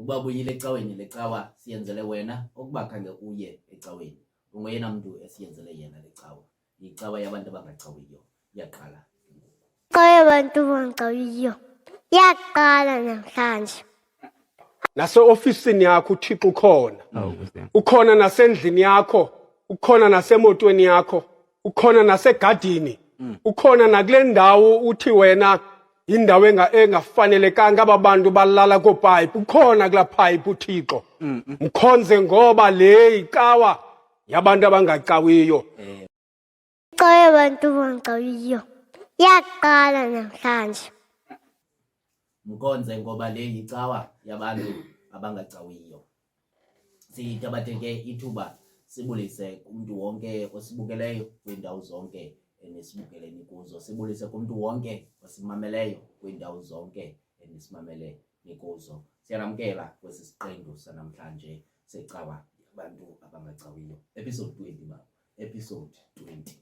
ubabuyile ecaweni lecawa siyenzele wena okuba khange uye ecaweni. Ungoyena muntu esiyenzele yena lecawa. Icawa yabantu abangacawiyo yaqala. Icawa yabantu abangacawiyo yaqala namhlanje. Nase-ofisini yakho uThixo ukhona. Ukhona nasendlini yakho, ukhona nasemotweni yakho, ukhona nasegadini. Ukhona nakule ndawo uthi wena indawo engafanelekanga ababantu balala kopipe. Ukhona kula pipe uThixo. Mkhonze ngoba le icawa yabantu abangacawiyo. Icawa yabantu abangacawiyo yaqala namhlanje. Mkhonze ngoba le icawa yabantu abangacawiyo. Sithabatheke ithuba sibulise kumuntu wonke osibukeleyo kwindawo zonke enisibukeleni kuzo. Sibulise kumuntu wonke osimameleyo kwindawo zonke enisimamele kuzo. Siyalamkela kwesi siqendu sanamhlanje secawa yabantu abangacawiyo. Episode 20 baba. Episode 20.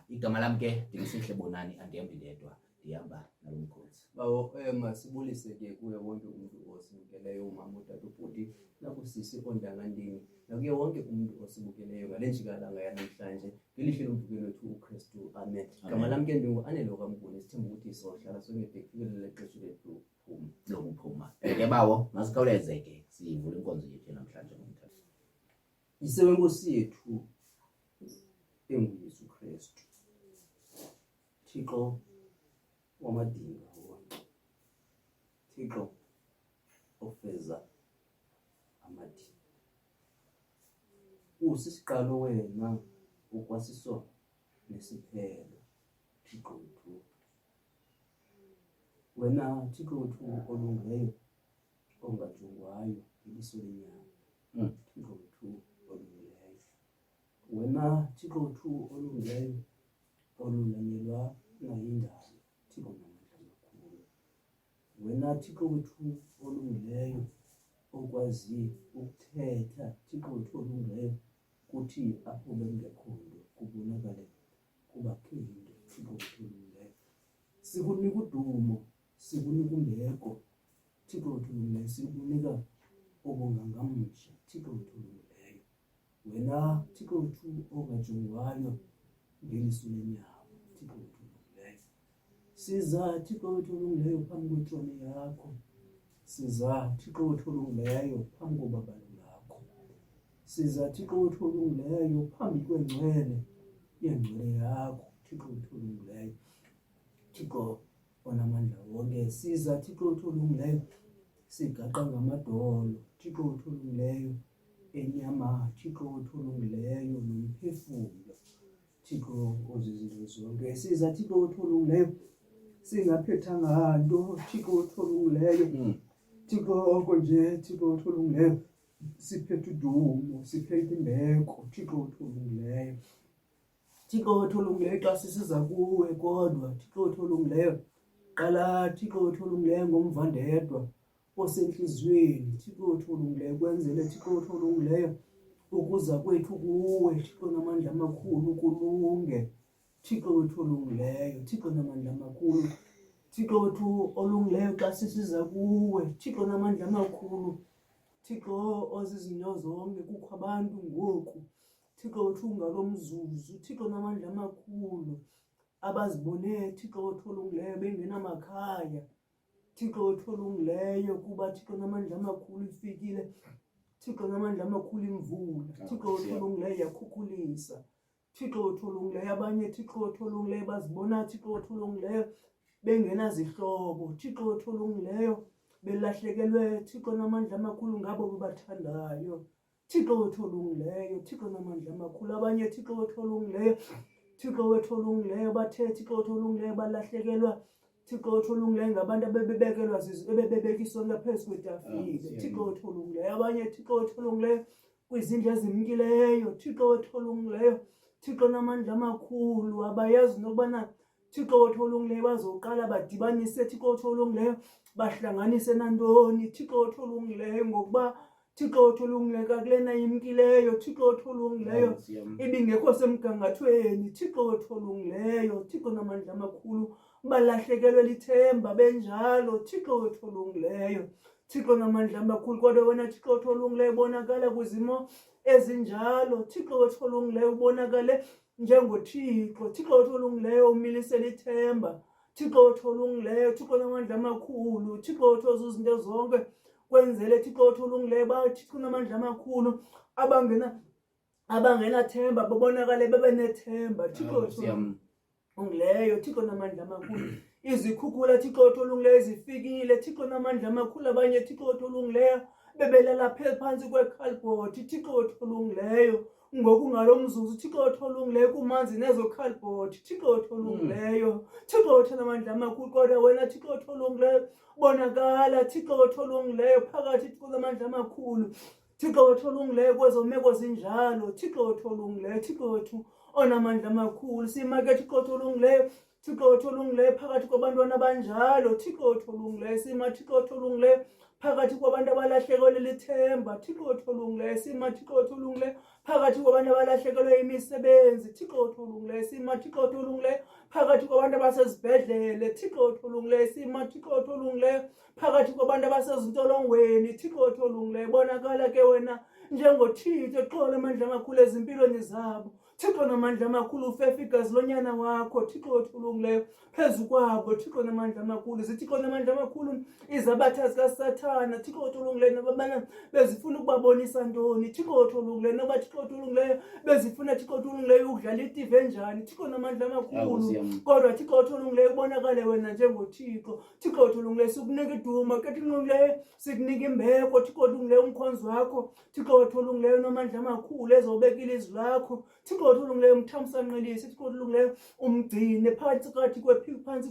Igama lami ke ndingisihle Bonani andihamba ndedwa. Ndihamba nalomkhosi. Bawo masibulise ke kuye wonke umuntu osibukeleyo, umama, utata, ubhuti, nakusisi ondangandini, nakuye wonke umuntu osibukeleyo ngale njikalanga yanamhlanje ngelihle lombukelo wethu uKristu. Amen. Igama lami ke ndingu-Anelo kaMnguni. Sithemba ukuthi sohlala sonke bekufikele lexesha lethu lokuphuma. Ke bawo masikhawuleze ke sivule inkonzo yethu namhlanje ngomthatha. Yise wenkosi yethu enguYesu Kristu, Thixo wamadinga wonke, Thixo ofeza amadinga. Usisiqalo wena ukwasiso nesiphelo, Thixo wethu. Wena Thixo wethu olungileyo ongajongwayo iliso lenyama, Thixo wethu olungileyo. Wena Thixo wethu olungileyo olulanyelwa ngayindalo, Thixo namandla amakhulu. Wena Thixo wethu olungileyo okwazi ukuthetha, Thixo wethu olungileyo kuthi apho bengekhoyo kubonakale kubakhinde, Thixo wethu olungileyo. Sikunika udumo, sikunika umbeko, Thixo wethu olungileyo. Sikunika obongangamsha, Thixo wethu olungileyo. Wena Thixo wethu ongajongwayo ngeliso lenyama, Thixo wethu olungileyo. Siza Thixo wethu olungileyo phambi kwetrone yakho. Siza Thixo wethu olungileyo phambi kobabalo lakho. Siza Thixo wethu olungileyo phambi kwengcwele yengcwele yakho, Thixo wethu olungileyo. Thixo onamandla wonke. Siza Thixo wethu olungileyo sigaqa ngamadolo, Thixo wethu olungileyo enyama, Thixo wethu olungileyo nomphefumlo, Thixo ozizinto zonke. Siza Thixo wethu olungileyo singaphethanga nto, Thixo wethu olungileyo. Thixo oko nje, Thixo wethu olungileyo siphethe udumo, siphethe imbeko, Thixo wethu olungileyo. Thixo wethu olungileyo xa sisiza kuwe kodwa, Thixo wethu olungileyo qala, Thixo wethu olungileyo ngomvandedwa osenhliziyweni, Thixo wethu olungileyo kwenzele, Thixo wethu olungileyo ukuza kwethu kuwe, Thixo namandla amakhulu kulunge, Thixo wethu olungileyo, Thixo namandla amakhulu. Thixo wethu olungileyo xa sisiza kuwe, Thixo namandla amakhulu, Thixo ozizinto zonke. Kukho abantu ngoku, Thixo wethu ngalo mzuzu, Thixo namandla amakhulu abazibone, Thixo wethu olungileyo bengenamakhaya, Thixo wethu olungileyo kuba Thixo namandla amakhulu ifikile, Thixo namandla amakhulu imvula, Thixo wethu olungileyo yakhukhulisa, Thixo wethu olungileyo. Abanye Thixo wethu olungileyo bazibona, Thixo wethu olungileyo bengenazihlobo, Thixo wethu olungileyo belahlekelwe, Thixo namandla amakhulu ngabo bebathandayo, Thixo wethu olungileyo, Thixo namandla amakhulu. Abanye Thixo wethu olungileyo, Thixo wethu olungileyo bathe, Thixo wethu olungileyo balahlekelwa, Thixo wethu olungileyo ngabantu abebebekelwa ebebebekiswa ngaphezu kwetafile, Thixo wethu olungileyo. Abanye Thixo wethu olungileyo kwizindlu ezimkileyo, Thixo wethu olungileyo, Thixo namandla amakhulu abayazi nokubana, Thixo wethu olungileyo bazoqala badibanise, Thixo wethu olungileyo bahlanganise nantoni, Thixo wethu olungileyo ngokuba Thixo wethu olungileyo kakulena imkileyo, Thixo wethu olungileyo ibingekho semgangathweni, Thixo wethu olungileyo, Thixo namandla amakhulu balahlekelwe lithemba benjalo, Thixo wethu olungileyo. Thixo namandla amakhulu, kodwa wena Thixo wethu olungileyo ubonakala kwizimo ezinjalo. Thixo wethu olungileyo ubonakale njengoThixo. Thixo wethu olungileyo umilisela ithemba. Thixo wethu olungileyo, Thixo namandla amakhulu, Thixo wethu ozuza izinto zonke, kwenzele Thixo wethu olungileyo Thixo namandla amakhulu abangenathemba babonakale bebenethemba. Thixo wethu olungileyo, Thixo namandla amakhulu, izikhukhula Thixo wethu olungileyo zifikile. Thixo namandla amakhulu, abanye Thixo wethu olungileyo bebelala phansi kwekhalibhothi. Thixo wethu olungileyo, ngokungalo mzuzu Thixo wethu olungileyo kumanzi nezo khalibhothi. Thixo wethu olungileyo, Thixo wethu namandla amakhulu, kodwa wena Thixo wethu olungileyo bonakala. Thixo wethu olungileyo phakathi Thixo namandla amakhulu, Thixo wethu olungileyo kwezo meko zinjalo. Thixo wethu olungileyo, Thixo wethu onamandla amakhulu, simake Thixo wethu olungileyo, Thixo wethu olungileyo phakathi kwabantwana abanjalo. Thixo wethu olungileyo, sima Thixo wethu olungileyo phakathi kwabantu abalahlekelwe lithemba. Thixo wethu olungileyo, sima Thixo wethu olungileyo phakathi kwabantu abalahlekelwe imisebenzi. Thixo wethu olungileyo, sima Thixo wethu olungileyo phakathi kwabantu abasezibhedlele. Thixo wethu olungileyo, sima Thixo wethu olungileyo phakathi kwabantu abasezintolongweni. Thixo wethu olungileyo, bonakala ke wena njengoThixo, xolo amandla amakhulu ezimpilweni zabo. Thixo namandla amakhulu, ufefe igazi lonyana wakho. Thixo wethu olungileyo phezu kwabo. Thixo namandla amakhulu, Thixo namandla amakhulu, izabatha zikaSathana. Thixo wethu olungileyo, nababana bezifuna ukubabonisa ntoni. Thixo wethu olungileyo, noba Thixo wethu olungileyo bezifuna Thixo wethu olungileyo ukudlala iTV enjani. Thixo namandla amakhulu, kodwa Thixo wethu olungileyo ubonakale wena njengoThixo. Thixo wethu olungileyo, sikunika iduma ke Thixo olungileyo, sikunika imbeko Thixo wethu olungileyo, umkhonzi wakho Thixo wethu olungileyo namandla amakhulu ezobeka ilizwi lakho. Thixo wethu olungileyo, umthamsanqelise Thixo wethu olungileyo, umgcine phansi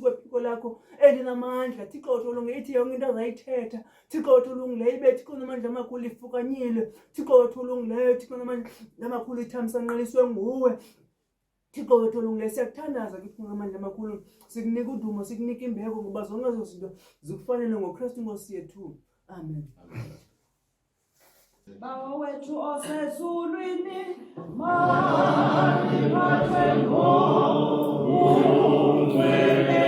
kwephiko lakho elinamandla. Thixo wethu olungileyo, ithi yonke into azayithetha Thixo wethu olungileyo ibe Thixo namandla amakhulu ifukanyile. Thixo wethu olungileyo, Thixo namandla amakhulu ithamsanqeliswe nguwe. Thixo wethu olungileyo, siyakuthandaza Thixo namandla amakhulu, sikunika udumo, sikunika imbeko, ngoba zonke ezo zinto zikufanele ngoKristu Nkosi yethu. Amen. Baba wethu osezulwini, mangiphathe ngokungcwele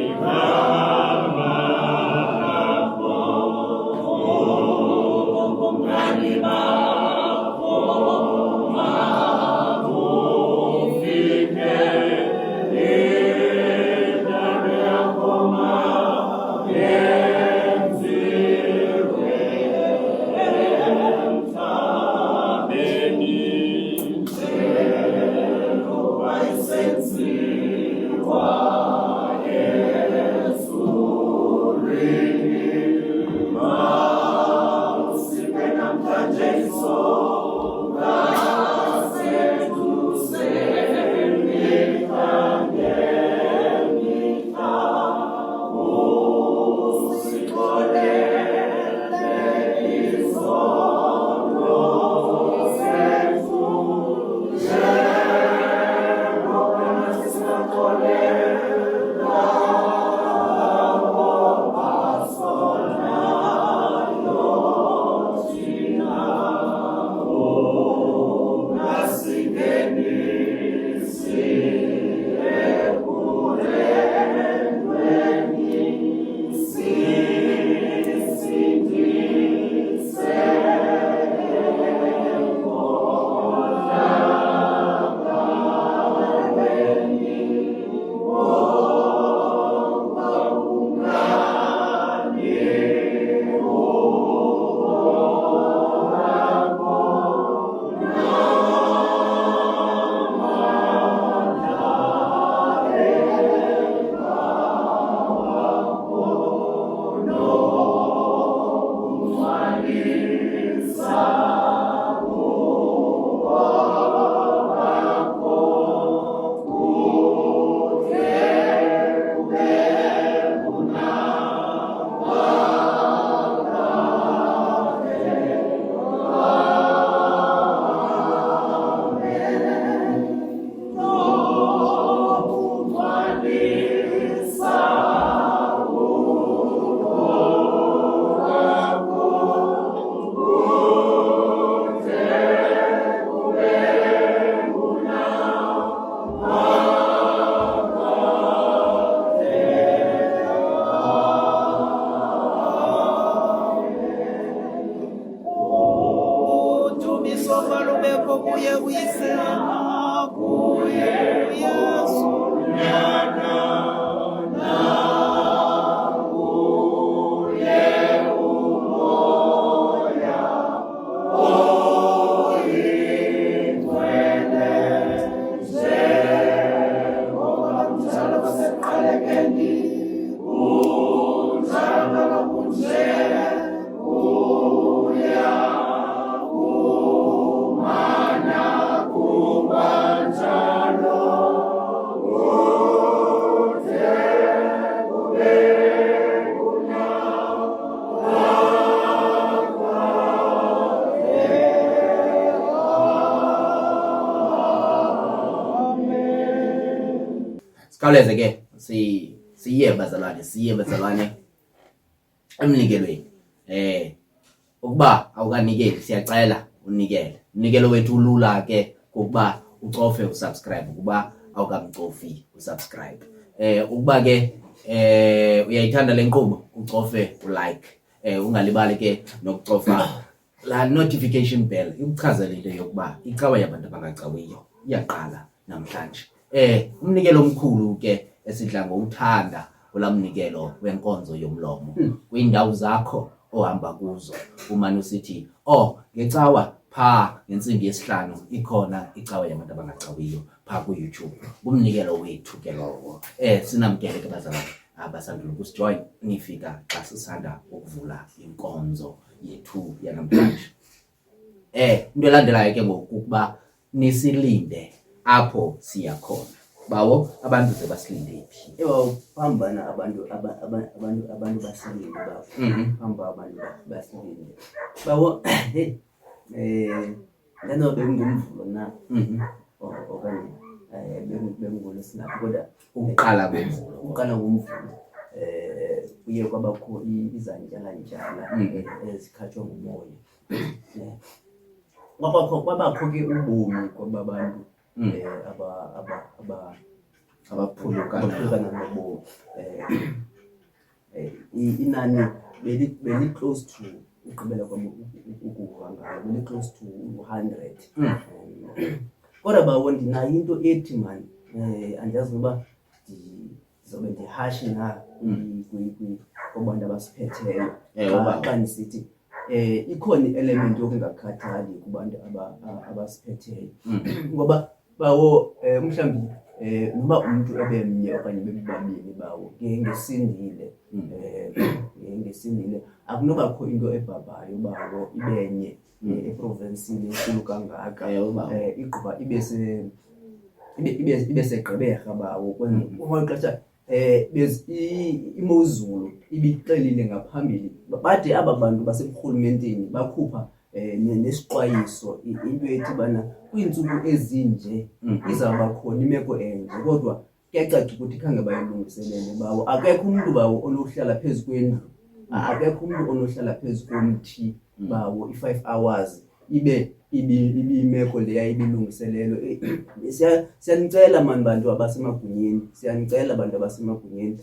igama lakho, ubungane bakho mabufike endaweni yakho Jesus. kuye uyisema kuye uyesu Sikhawuleze ke siye bazalwane emnikelweni. Ukuba awukanikeli siyacela unikele. Umnikelo wethu ulula ke ukuba ucofe usubscribe ukuba awukamcofi usubscribe. Ukuba ke uyayithanda le nkqubo ucofe ulike. Ungalibali ke nokucofa la notification bell ikuchazela into yokuba icawa yabantu abangacawiyo iyaqala namhlanje. Umnikelo omkhulu ke esidla ngowuthanda olamnikelo wenkonzo yomlomo kwindawo zakho ohamba kuzo umane usithi ngecawa pha ngensimbi yesihlanu ikhona icawa yabantu abangacawiyo pha ku YouTube kumnikelo wethu ke lowo. Sinamkele ke bazalwane abasandula ukusijoin nifika xa sisanda ukuvula inkonzo yethu yanamhlanje. Into elandelayo ke ngokuba nisilinde apho siya khona. Bawo abantu ze basilinde phi? Phambana abantu basilinde bawo. Phamba abantu basilinde. Bawo lana bengumvulo na. Okanye bengulo sinaphi kodwa Ukuqala kwemvulo. Kuye kwabakho izantshala ezikhathwa ngumoya. Kwabakho ke ubomi kwabantu abaphulukana nobomi. Inani beli close to ugqibela kwami ukuva ngayo beli close to 100. Kodwa bawo ndinayo into ethi man andiyazi noba ndizobe ndihashi na kwabantu abasiphetheyo xa ndisithi ikhona i-element yokungakhathali kubantu abasiphetheyo. Ngoba bawo mhlawumbi noba umntu ebemnye okanye bebabini bawo ngesindile akunobakho into ebhabhayo bawo ibenye eprovinsini enkulu kangaka igqiba ibe segqeberha bawo kwexesha imozulu ibixelile ngaphambili bade aba bantu baseburhulumenteni bakhupha nesiqwayiso into ethi bana kwiintsuku ezinje izawuba khona imeko enje kodwa kuyacaca ukuthi khange bayilungiselele bawo. Akekho umntu bawo onohlala phezu kwendlu, akekho umntu onohlala phezu komthi bawo i-5 hours ibe imeko leya ibilungiselelo. Siyanicela mani bantu abasemagunyeni, siyanicela bantu abasemagunyeni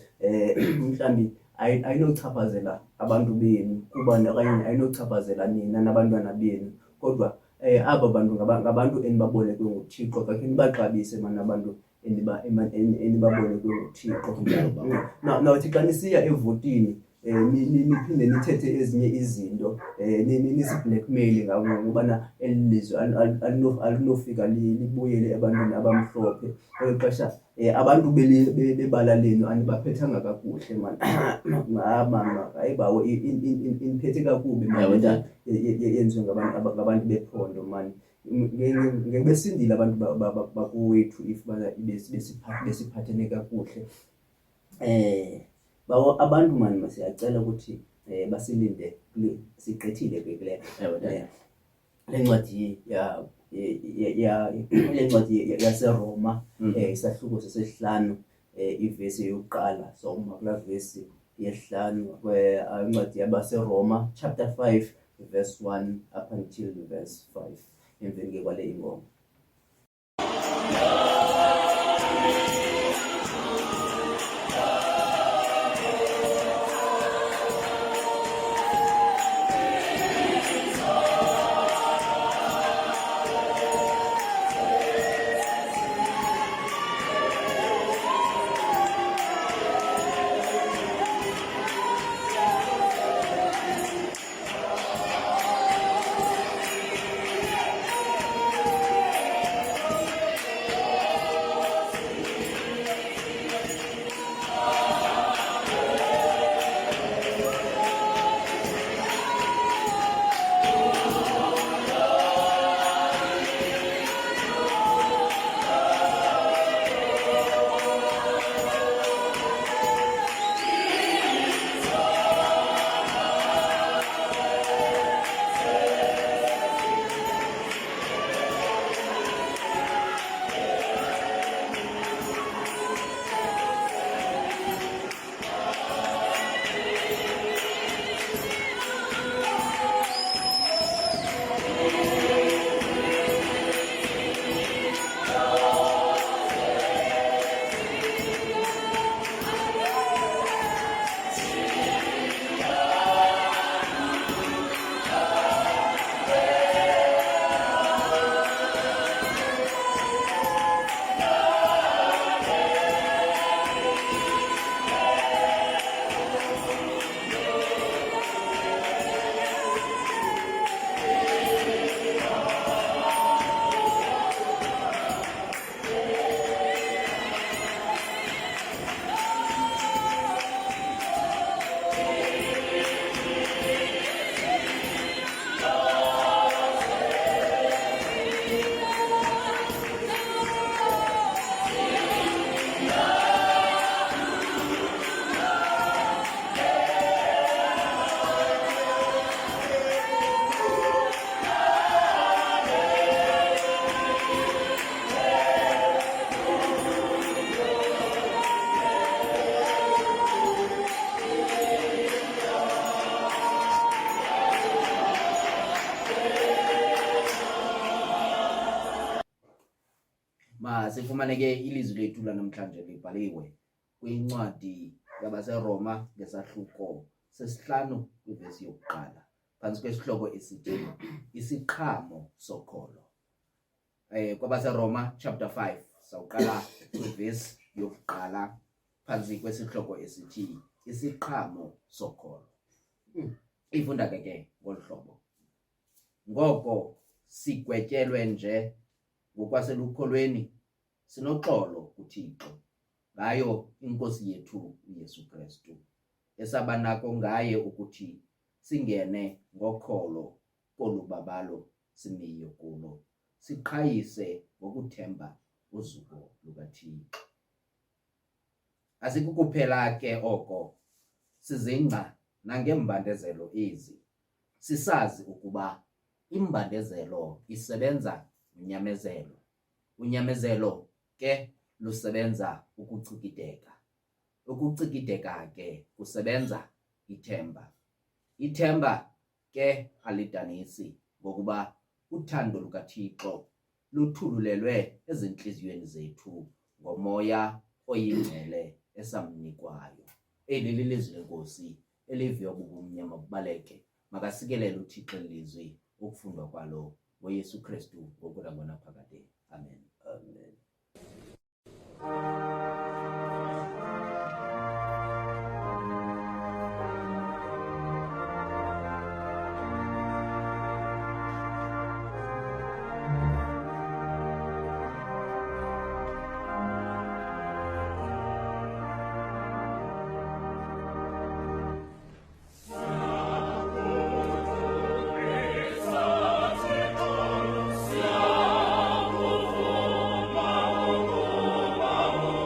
mhlawumbi ayinochaphazela abantu benu kuba okanye ayinochaphazela nina nabantwana benu kodwa aba bantu ngabantu enibabolekwe nguThixo. Kakhe nibaxabise mani abantu enibabolekwe nguThixo. Nawuthi xa nisiya evotini niphinde nithethe ezinye izinto nisi-blackmail ngobana eli lizwe alinofika libuyele ebantwini abamhlophe. Kweli xesha abantu bebala lenu anibaphethanga kakuhle mani. Hayi bawo iniphethe kakubi yenziwe ngabantu bephondo mani. Ngebesindile abantu bakowethu if bana besiphathene kakuhle. Bawo abantu mani masiyacela ukuthi basilinde sigqithile ke kule lencwadi yaseRoma isahluko sesihlanu ivesi yokuqala soma kulaa vesi yesihlanu incwadi yabaseRoma chapter 5 verse 1 up until verse 5 emveni ke kwale ingoma. Masifumaneke ilizwi lethu lanamhlanje libhaliwe kwincwadi yabaseRoma ngesahluko sesihlanu kwivesi yokuqala phantsi kwesihloko esithi isiqhamo sokholo. KwabaseRoma chapter 5 sawuqala kwivesi yokuqala phantsi kwesihloko esithi isiqhamo sokholo. Ifunda ke ngolu hlobo. Ngoko sigwetyelwe nje ngokwaselukholweni sinoxolo kuThixo ngayo iNkosi yethu uYesu Kristu, esabanako ngaye ukuthi singene ngokholo kolu babalo simiyo kulo, siqhayise ngokuthemba uzuko lukaThixo. Asikukuphela ke oko sizingca nangembandezelo ezi, sisazi ukuba imbandezelo isebenza unyamezelo, unyamezelo ke lusebenza ukucikideka, ukucikideka ke kusebenza ithemba, ithemba ke alidanisi ngokuba uthando lukaThixo luthululelwe ezintliziyweni zethu ngomoya oyingcwele esamnikwayo. Eli lilizwi lenkosi eliviwa bubumnyama bubaleke. Makasikelele uThixo ilizwi ukufundwa kwalo ngoYesu Kristu ngokulangona phakade. Amen. Amen. Siamo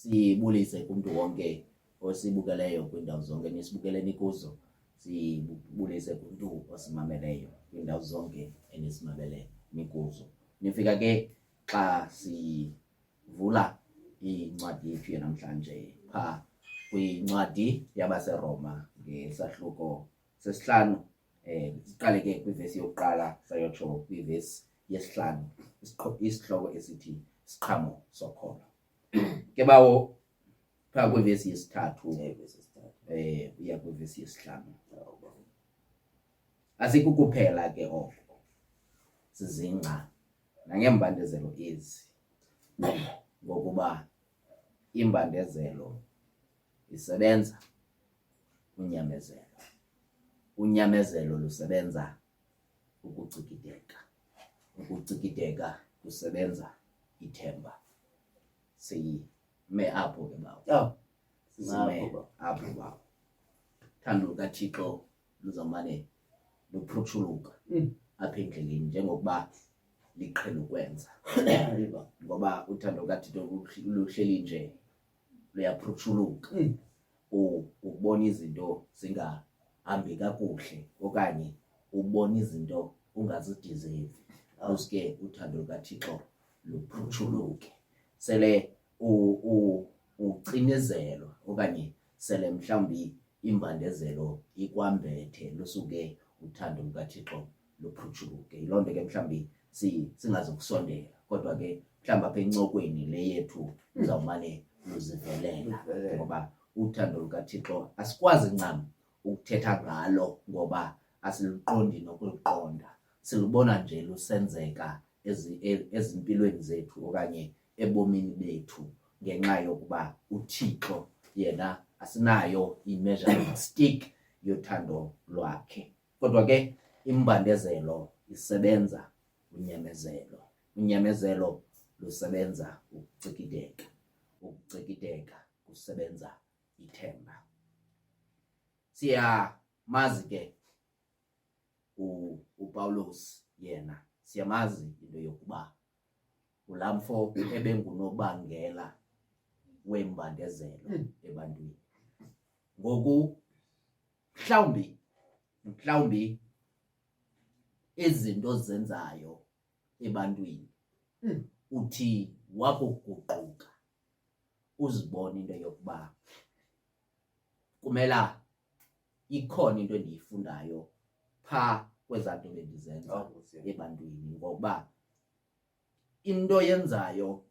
sibulise kumuntu wonke osibukeleyo kwindawo zonke nisibukeleni kuzo. Sibulise kumuntu osimameleyo kwindawo zonke enisimamele nikuzo. Nifika ke xa sivula incwadi yethu yanamhlanje pha kwincwadi yabaseRoma ngesahluko sesihlanu. Siqale ke kwivesi yokuqala sayotsho kwivesi yesihlanu, isihloko esithi isiqhamo sokholo. Ke bawo pha kwivesi yesithathu uya kwivesi yesihlanu. Asikukuphela ke oko sizingca nangembandezelo ezi, ngokuba imbandezelo isebenza unyamezelo. Unyamezelo lusebenza ukucikideka. Ukucikideka kusebenza ithemba. Sime apho ke bawo. Sime apho bawo. Thando lukaThixo luzamane luphruthuluka apha endleleni njengokuba liqhele ukwenza. Ngoba uthando lukaThixo luhleli nje luyaphruthuluka. Ukubona izinto zingahambi kakuhle okanye ubona izinto ungazideserve. Uske uthando lukaThixo luphruthuluke. Sele ucinezelwa okanye sele mhlawumbi imbandezelo ikwambethe lusuke uthando lukaThixo luphruthuluke. Yiloo nto ke mhlawumbi singazokusondela kodwa ke mhlawumbi apha encokweni le yethu uzawumane luzivelela ngoba uthando lukaThixo asikwazi ncam ukuthetha ngalo ngoba asiliqondi nokuliqonda. Silubona nje lusenzeka ezimpilweni zethu okanye ebomini bethu ngenxa yokuba uThixo yena asinayo i-measuring stick yothando lwakhe. Kodwa ke imbandezelo isebenza unyamezelo. Unyamezelo lusebenza ukucikideka. Ukucikideka kusebenza ithemba. Siyamazi ke uPawulos yena siyamazi into yokuba ulamfo ebengunobangela wembandezelo ebantwini. Ngoku mhlawumbi izinto zenzayo ebantwini uthi wakuguquka uzibone into yokuba kumela ikhona into endiyifundayo pha kwezanto bendizenza ebantwini, ngoba into yenzayo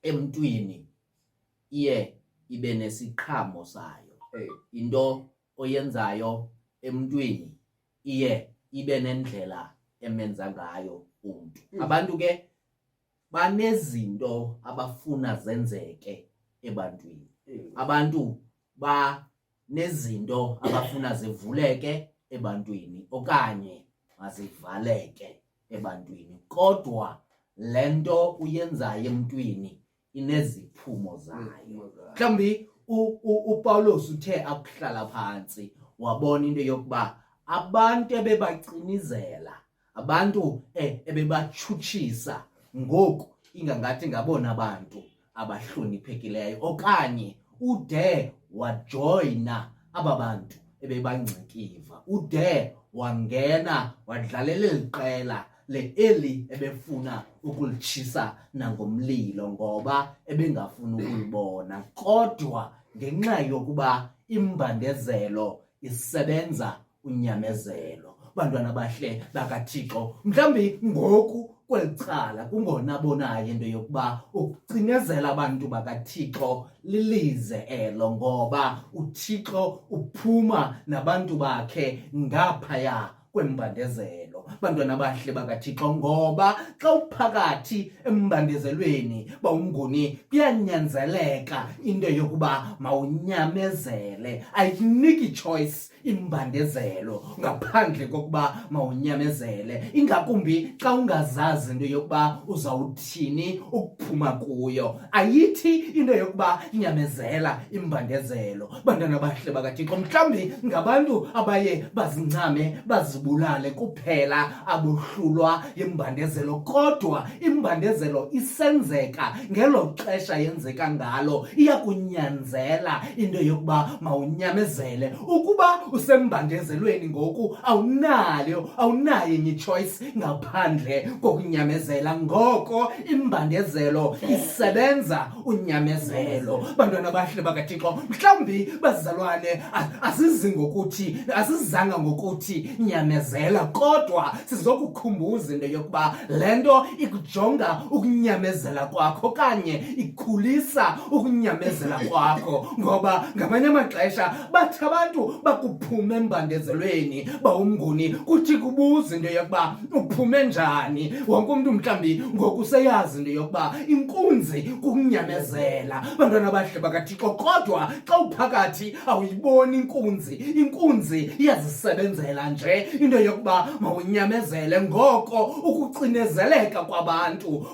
emntwini iye ibe nesiqhamo sayo. Into oyenzayo emntwini iye ibe nendlela emenza ngayo umntu. Abantu ke banezinto abafuna zenzeke ebantwini. Abantu banezinto abafuna zivuleke ebantwini okanye mazivaleke ebantwini. Kodwa lento uyenzayo emntwini ineziphumo zayo. Mhlawumbi uPawulos uthe akuhlala phansi wabona into yokuba abantu ebebacinizela, abantu ebebatshutshisa ngoku ingangathi ngabona abantu abahloniphekileyo, okanye ude wajoyina aba bantu ebebangcikiva, ude wangena wadlalela eli qela le-Eli ebefuna ukulitshisa nangomlilo ngoba ebengafuni ukulibona. Kodwa ngenxa yokuba imbandezelo isebenza unyamezelo. Bantwana bahle bakaThixo, mhlawumbi ngoku kweli cala kungonabonayo into yokuba ukucinezela abantu bakaThixo lilize elo, ngoba uThixo uphuma nabantu bakhe ngaphaya kwembandezelo. Bantwana bahle bakaThixo, ngoba xa uphakathi embandezelweni bawunguni kuyanyanzeleka into yokuba mawunyamezele. Ayiniki choice imbandezelo ngaphandle kokuba mawunyamezele, ingakumbi xa ungazazi into yokuba uzawuthini ukuphuma kuyo. Ayithi into yokuba nyamezela imbandezelo. Bantwana bahle bakaThixo, mhlawumbi ngabantu abaye bazincame bazibulale kuphela amaxesha abohlulwa yimbandezelo, kodwa imbandezelo isenzeka ngelo xesha yenzeka ngalo. Iyakunyanzela into yokuba mawunyamezele. Ukuba usembandezelweni ngoku awunayo enye choice ngaphandle kokunyamezela. Ngoko imbandezelo isebenza unyamezelo. Bantwana bahle bakaThixo, mhlawumbi bazalwane asizanga ngokuthi nyamezela, kodwa sizokukhumbuza into yokuba le nto ikujonga ukunyamezela kwakho okanye ikhulisa ukunyamezela kwakho. Ngoba ngamanye amaxesha bathi abantu bakuphume embandezelweni bawumnguni kuthi kubuza into yokuba uphume njani. Wonke umntu mhlawumbi ngoku seyazi into yokuba inkunzi kukunyamezela. Bantwana bahle bakaThixo, kodwa xa uphakathi awuyiboni inkunzi. Inkunzi iyazisebenzela nje into yokuba mawunyamezele. Ngoko ukucinezeleka kwabantu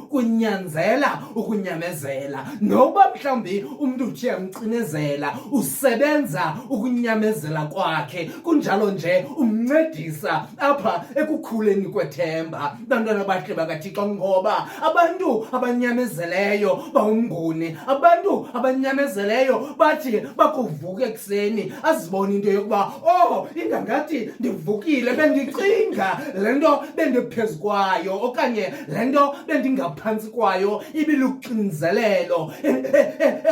kunyanzela ukunyamezela. Noba mhlawumbi umntu uthi amcinezela, usebenza ukunyamezela kwakhe. Kunjalo nje umncedisa apha ekukhuleni kwethemba. Bantwana bahle bakaThixo, ngoba abantu abanyamezeleyo bawumnguni. Abantu abanyamezeleyo bathi bakuvuka ekuseni azibone into yokuba ingangathi ndivukile, bendicinga le nto bendiphezu kwayo okanye le nto bendingaphantsi kwayo ibiluxinzelelo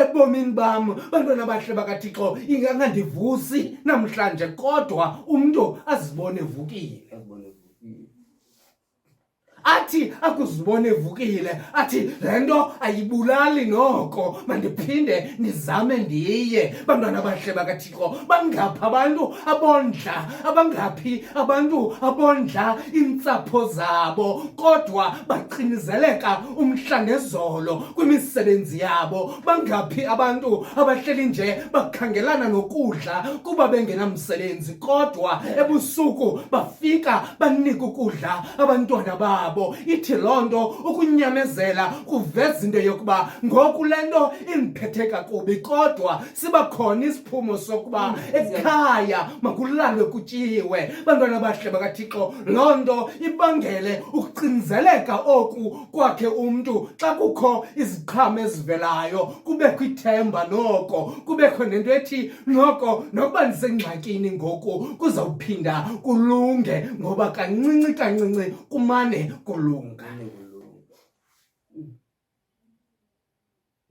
ebomini bam. Bantwana bahle bakaThixo, ingangandivusi namhlanje, kodwa umntu azibone evukile. Athi akuzibone evukile, athi le nto ayibulali noko, mandiphinde ndizame ndiye. Bantwana bahle bakaThixo, bangaphi abantu abondla iintsapho zabo kodwa baqinizeleka umhla nezolo kwimisebenzi yabo? Bangaphi abantu abahleli nje bakhangelana nokudla kuba bengenamsebenzi, kodwa ebusuku bafika banike ukudla abantwana babo? Ithi loo nto ukunyamezela kuveza into yokuba ngoku le nto indiphethe kakubi, kodwa siba khona isiphumo sokuba ekhaya makulalwe kutyiwe. Bantwana bahle bakaThixo, loo nto ibangele ukucinzeleka oku kwakhe umntu xa kukho iziqhamo ezivelayo, kubekho ithemba noko, kubekho nento ethi noko nokuba ndisengxakini ngoku kuzawuphinda kulunge, ngoba kancinci kumane kulunga.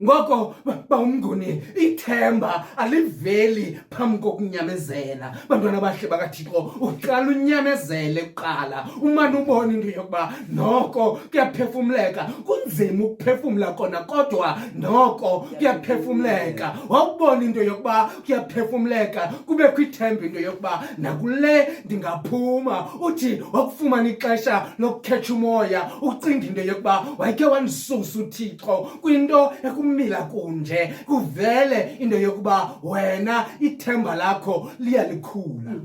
Ngoko bawumnguni, ithemba aliveli phambi kokunyamezela. Bantwana bahle bakaThixo, uqala unyamezele kuqala, umane ubone into yokuba noko kuyaphefumleka. Kunzima ukuphefumla kona, kodwa noko kuyaphefumleka. Wawubona into yokuba kuyaphefumleka, kubekho ithemba into yokuba nakule ndingaphuma. Uthi wakufumana ixesha lokukhetsha umoya, ucinga into yokuba wayekhe wandisusa uThixo kwinto mila kunje, kuvele into yokuba wena ithemba lakho liyalikhula.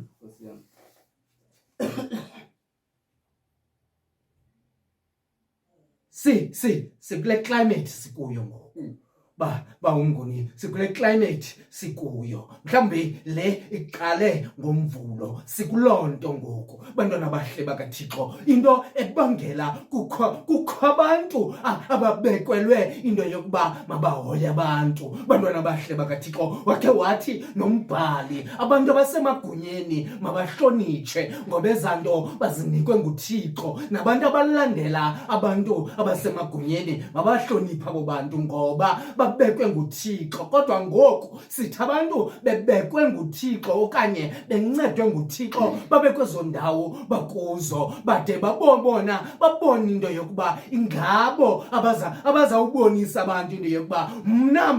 Sikule climate sikuyo ngoku. Bawumnguni, sikule climate sikuyo. Mhlawumbi le iqale ngomvulo, sikuloo nto ngoku. Bantwana bahle bakaThixo, into ebangela kukho abantu ababekelwe into yokuba mabahoye abantu. Bantwana bahle bakaThixo, wakhe wathi nombhali, abantu abasemagunyeni mabahlonitshwe ngoba ezaa nto bazinikwe nguThixo. Nabantu abalandela abantu abasemagunyeni mabahloniphe abo bantu ngoba babekwe nguThixo. Kodwa ngoku sithi abantu bebekwe nguThixo okanye bencedwe nguThixo babe kwezo ndawo bakuzo, bade babone into yokuba ingabo abazawubonisa abantu into yokuba mna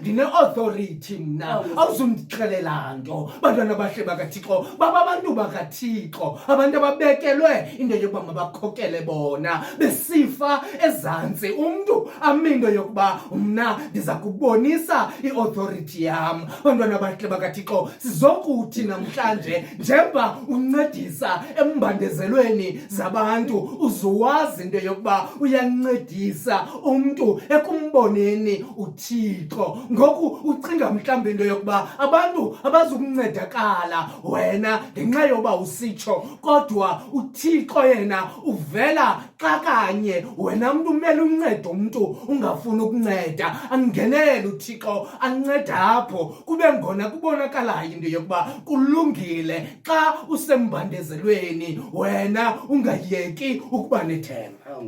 ndine-authority, mna awuzundixelela nto. Bantwana bahle bakaThixo, babantu bakaThixo, abantu ababekelwe into yokuba mabakhokele bona besifa ezantsi. Umntu ame into yokuba mna ndiza kubonisa i-authority yam. Bantwana bahle bakaThixo, sizokuthi namhlanje njengoba uncedisa embandezelweni zabantu, uzuwazi into yokuba uyancedisa umntu ekumboneni uThixo. Ngoku ucinga mhlawumbi into yokuba abantu abazukuncedakala wena ngenxa yoba usitsho, kodwa uThixo yena uvela xa kanye wena mntu umele uncede umntu ungafuni ukunceda. Angenele uThixo ancede apho kube ngona kubonakalayo into yokuba kulungile xa usembandezelweni wena ungayeki ukuba nethemba.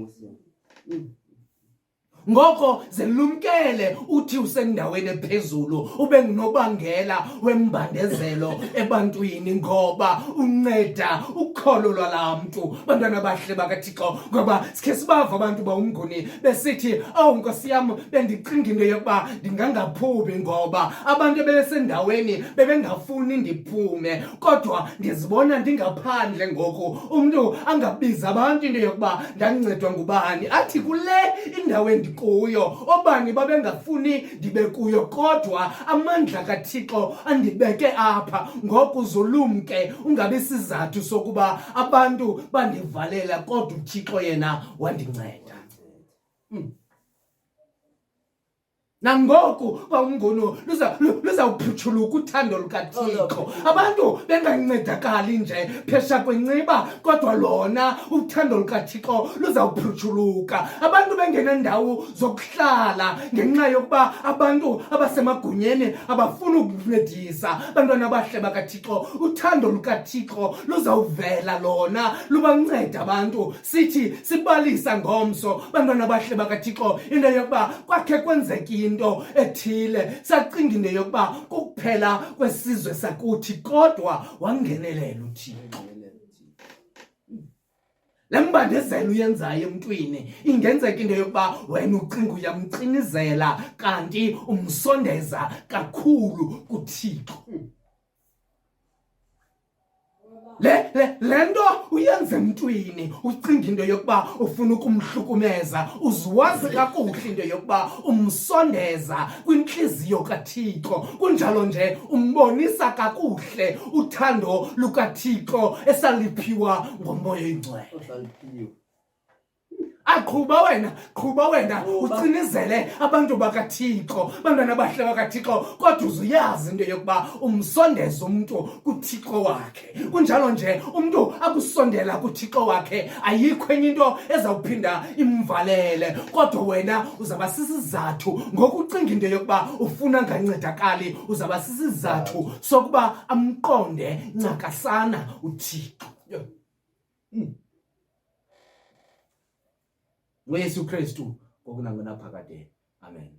Ngoko zelumkele uthi usendaweni ephezulu ube ngunobangela wembandezelo ebantwini, ngoba unceda ukholo lwalaa mntu. Bantwana bahle bakaThixo, ngoba sikhe sibava abantu bawumnguni besithi, oh Nkosi yam, bendicinga into yokuba ndingangaphumi ngoba abantu bebesendaweni bebengafuni ndiphume, kodwa ndizibona ndingaphandle ngoku. Umntu angabiza abantu into yokuba ndancedwa ngubani, athi kule indawo kuyo obani babengafuni ndibe kuyo, kodwa amandla kaThixo andibeke apha. Ngoku zulumke, ungabi sizathu sokuba abantu bandivalela, kodwa uThixo yena wandinceda. Nangoku bawumnguni luzawuphutshuluka uthando lukaThixo. Abantu bengancedakali nje phesha kwenciba, kodwa lona uthando lukaThixo luzawuphutshuluka. Abantu bengenendawo zokuhlala ngenxa yokuba abantu abasemagunyeni abafuni ukuncedisa. Bantwana bahle bakaThixo, uthando lukaThixo luzawuvela lona lubanceda abantu. Sithi sibalisa ngomso, bantwana bahle bakaThixo, into yokuba kwakhe kwenzekile into ethile, sacinga into yokuba kukuphela kwesizwe sakuthi, kodwa wangenelela uThixo. Le mbandezelo uyenzayo emntwini ingenzeka into yokuba wena ucinga uyamcinizela, kanti umsondeza kakhulu kuThixo. Le nto uyenze emntwini ucinga into yokuba ufuna ukumhlukumeza, uziwazi kakuhle into yokuba umsondeza kwintliziyo kaThixo. Kunjalo nje umbonisa kakuhle uthando lukaThixo esaliphiwa ngoMoya Oyingcwele. Qhuba wena ucinizele abantu bakaThixo, bantwana bahle bakaThixo, kodwa uzuyazi into yokuba umsondeza umntu kuThixo wakhe. Kunjalo nje umntu akusondela kuThixo wakhe ayikho enye into ezawuphinda imvalele, kodwa wena uzaba sisizathu. Ngokucinga into yokuba ufuna ngancedakali, uzaba sisizathu sokuba amqonde ncakasana uThixo. NgoYesu Kristu ngokunangona phakade. Amen.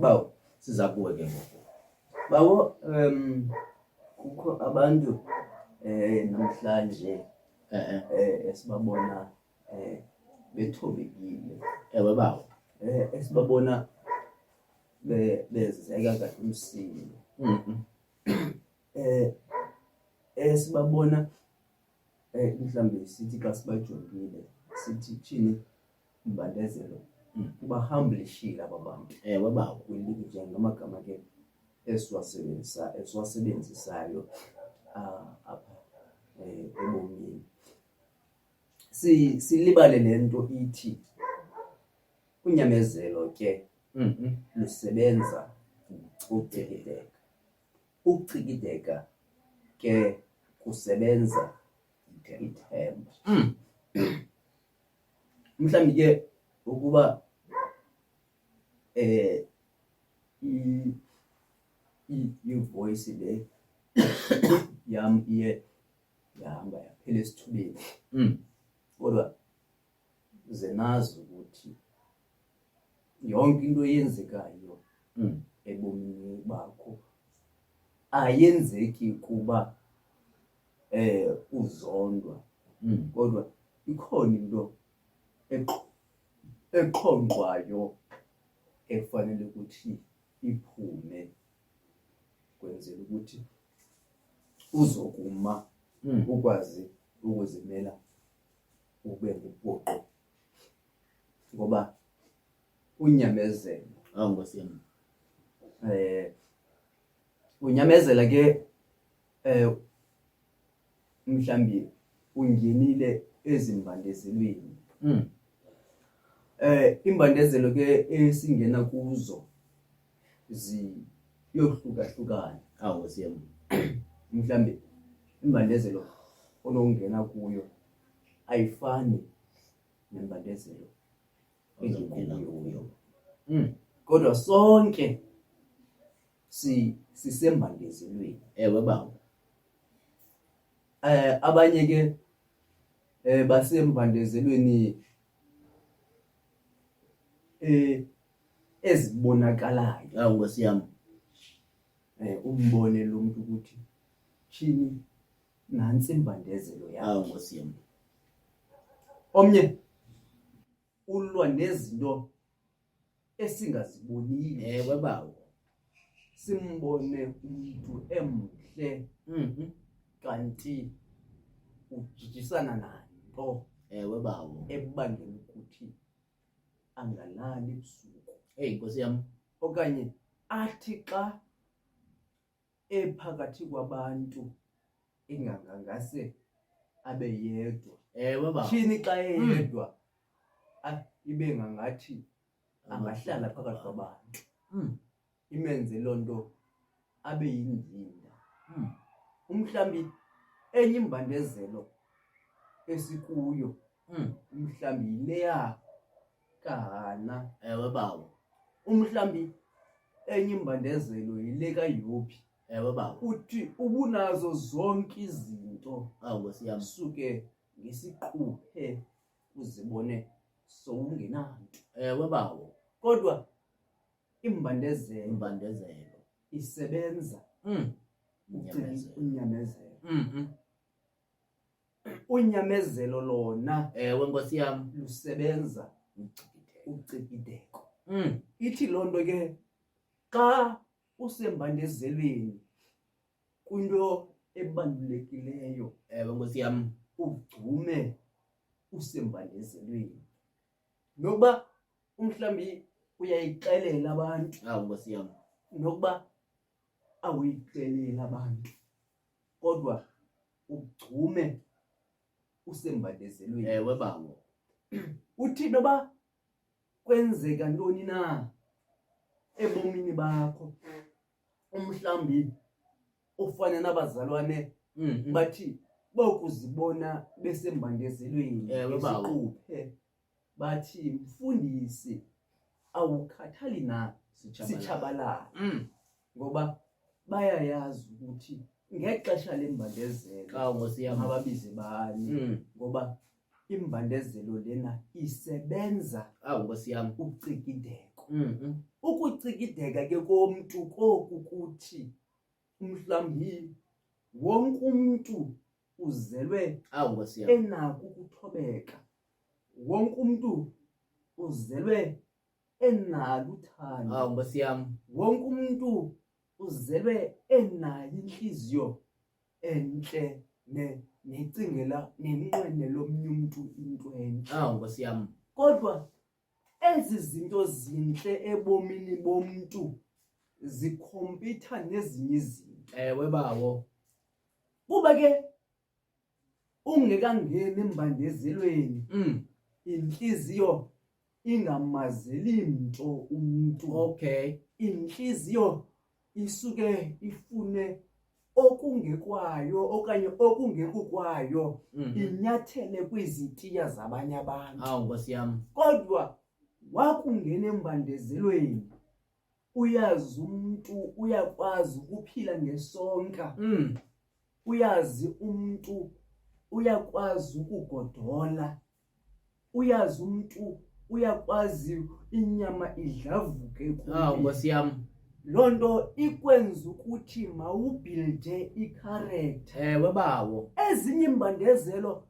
bawo siza kuwe ke ngoku. Bawo kukho abantu namhlanje esibabona bethobekile. Ewe bawo. Esibabona bezeka kahle umsindo. Esibabona mhlambe sithi xa sibajongile sithi thini imbandezelo ubahambulishile aba bantu. Ewe bawo. Kwelike njengamagama ke esiwasebenzisayo apha ebomini. Silibale lento ithi unyamezelo ke lusebenza ukucikideka. Ukucikideka ke kusebenza ithemba. Mhlawumbe ke ukuba i-voice le yam iye yahamba yaphela esithubeni. Kodwa zenazi ukuthi yonke into eyenzekayo ebomini bakho ayenzeki kuba uzondwa, kodwa ikhona into eqhonqwayo efanele ukuthi iphume kwenzela ukuthi uzokuma ukwazi ukuzimela ube ngupoqo. Ngoba unyamezelo Nkosi yami. unyamezela ke mhlambi ungenile ezimbandezelweni. Imbandezelo ke esingena kuzo ziyohlukahlukana. Nkosi yami. Mhlambi imbandezelo onongena kuyo ayifani nembandezelo Ozongena kuyo. kodwa sonke sisembandezelweni. Ewe bawo. Abanye ke basembandezelweni ezibonakalayo. Nkosi yami. Umbone lo muntu ukuthi chini nansi imbandezelo yakhe. Nkosi yami. Omnye ulwa nezinto esingazibonile. Ewe bawo. Simbone umuntu emhle kanti ujijisana nanto Ewe bawo. ebangela ukuthi angalali ebusuku. Nkosi yami. Okanye athi xa ephakathi kwabantu ingangase abe yedwa. Ewe bawo. Thini xa eyedwa ibe ngathi angahlala phakathi kwabantu. Imenze lonto abe yindinda. Umhlambi enye imbandezelo esikuyo umhlambi leya kaHana. Ewe bawo. Umhlambi enye imbandezelo ile kaYophi. Ewe bawo. Uthi ubunazo zonke izinto Nkosi yami. suke ngesiquphe uzibone sowungenanto. Ewe bawo. Kodwa imbandezelo Imbandezelo. isebenza Unyamezelo. unyamezelo. Unyamezelo lona Ewe Nkosi yami. lusebenza ucikideko. Ithi lonto ke xa usembandezelweni kwinto ebalulekileyo. Ewe Nkosi yami. Ugcume usembandezelweni. Nokuba umhlambi uyayixelela abantu. Nkosi yami. Nokuba awuyixelela abantu, kodwa ugcume usembandezelweni. Ewe bawo. Uthi noba kwenzeka ntoni na ebomini bakho, umhlambi ufane nabazalwane bathi bokuzibona besembandezelweni. Ewe bawo. Isiquphe bathi mfundisi awukhathali na sitshabalala. Ngoba bayayazi ukuthi ngexesha lembandezelo Nkosi yami. ababize bani. Ngoba imbandezelo lena isebenza Nkosi yami. ucikideko. uThixo. Ukucikideka ke komuntu koku kuthi mhlawumbi wonke umuntu uzelwe Nkosi yami. enako ukuthobeka, wonke umuntu uzelwe enalo uthando, Nkosi yami. wonke umuntu uzelwe enayo inhliziyo enhle necingela nenqwenela omnye umuntu into entle. Nkosi yami. Kodwa ezi zinto zinhle ebomini bomuntu zikhompitha nezinye izinto. Ewe bawo. Kuba ke ungekangeni embandezelweni inhliziyo ingamazeli mnto umuntu. Okay. Inhliziyo isuke ifune okungekwayo okanye okungekukwayo inyathele kwizitiya zabanye abantu. Nkosi yami. Kodwa wakungena embandezelweni uyazi umuntu uyakwazi ukuphila ngesonka. Uyazi umuntu uyakwazi ukugodola. Uyazi umuntu uyakwazi inyama idlavuke kuye. Nkosi yami. Lonto ikwenza ukuthi mawubuilde icharacter. Ewe bawo. Ezinye imbandezelo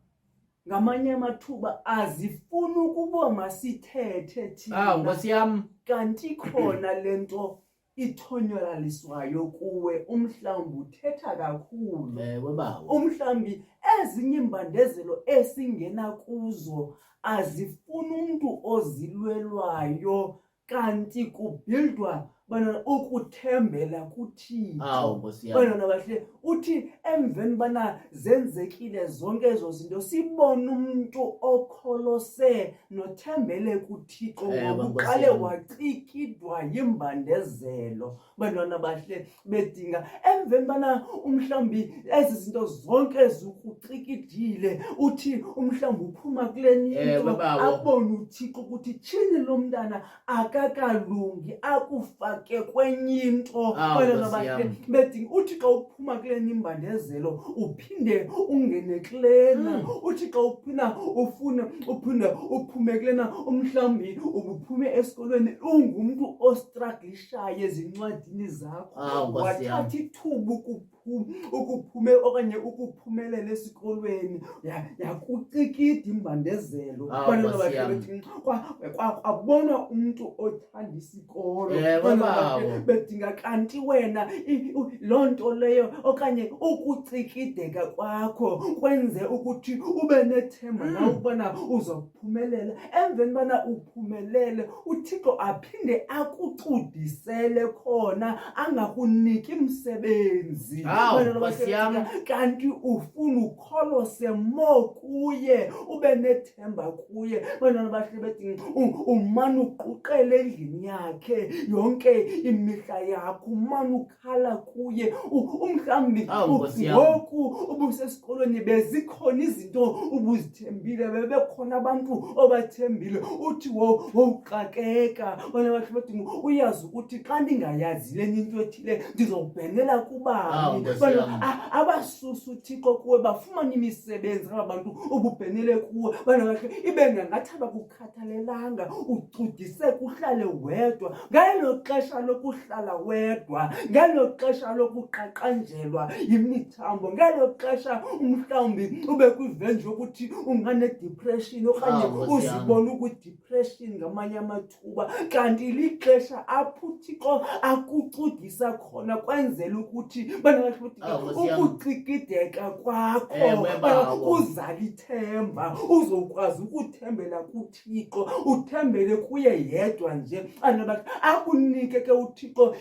ngamanye amathuba azifuna ukuba masithethe thina. Nkosi yami. Kanti khona lento ithonyolaliswayo kuwe umhlawumbi uthetha kakhulu. Ewe bawo. Umhlawumbi ezinye imbandezelo esingena kuzo azifuna umuntu ozilwelwayo kanti kubuildwa bana ukuthembela kuThixo. Nkosi yami. Bana bahle uthi emveni bana zenzekile zonke ezo zinto sibone umuntu okholose nothembele kuThixo ngokuqale wacikidwa yimbandezelo. Bantwana bahle bedinga emveni bana umhlawumbi ezi zinto zonke zikucikidile uthi umhlawumbi uphuma kule into abone uThixo ukuthi tshini lo mntana akakalungi akufake kwenye into. Bantwana bahle bedinga uthi xa uphuma kule imbandezelo uphinde ungene kulena. Uthi xa uphina uphinde uphume kulena umhlawumbi ubuphume esikolweni ungumuntu ostruglishayo ezincwadini zakho wathatha ithuba ukuphume okanye ukuphumelela esikolweni yakucikida imbandezelo. Bantwana bahle bethi kwabonwa umuntu othanda isikolo. Bedinga kanti wena loo nto leyo okanye ukucikideka kwakho kwenze ukuthi ube nethemba na ukubana uzophumelela. Emveni bana uphumelele uThixo aphinde akucudisele khona angakuniki umsebenzi. Kanti ufuna ukholose mo kuye ube nethemba kuye. Bantwana bahle bethi umane uquqele endlini yakhe yonke imihla yakho umane ukhala kuye. Umhlawumbi ngoku ubusesikolweni bezikhona izinto ubuzithembile bebekhona abantu obathembile uthi wowuxakeka. Bana bathi bethi uyazi ukuthi xa ndingayazi lenye into ethile ndizobhenela kubani. Abasusa uThixo kuwe bafumana imisebenzi abantu ububhenele kuwe. Bana bathi ibe ngathi abakukhathalelanga ucudise kuhlale wedwa. Ngelo xesha lokuhlala wedwa, ngelo xesha lokuqaqanjelwa yimithambo, ngelo xesha umhlawumbi ube kwivenje ukuthi ungane depression okanye uzibona ukwi-depression ngamanye amathuba, kanti lixesha apho uThixo akucudisa khona kwenzela ukuthi ukucikideka kwakho uzala ithemba, uzokwazi ukuthembela kuThixo, uthembele kuye yedwa nje. Akunike ke uThixo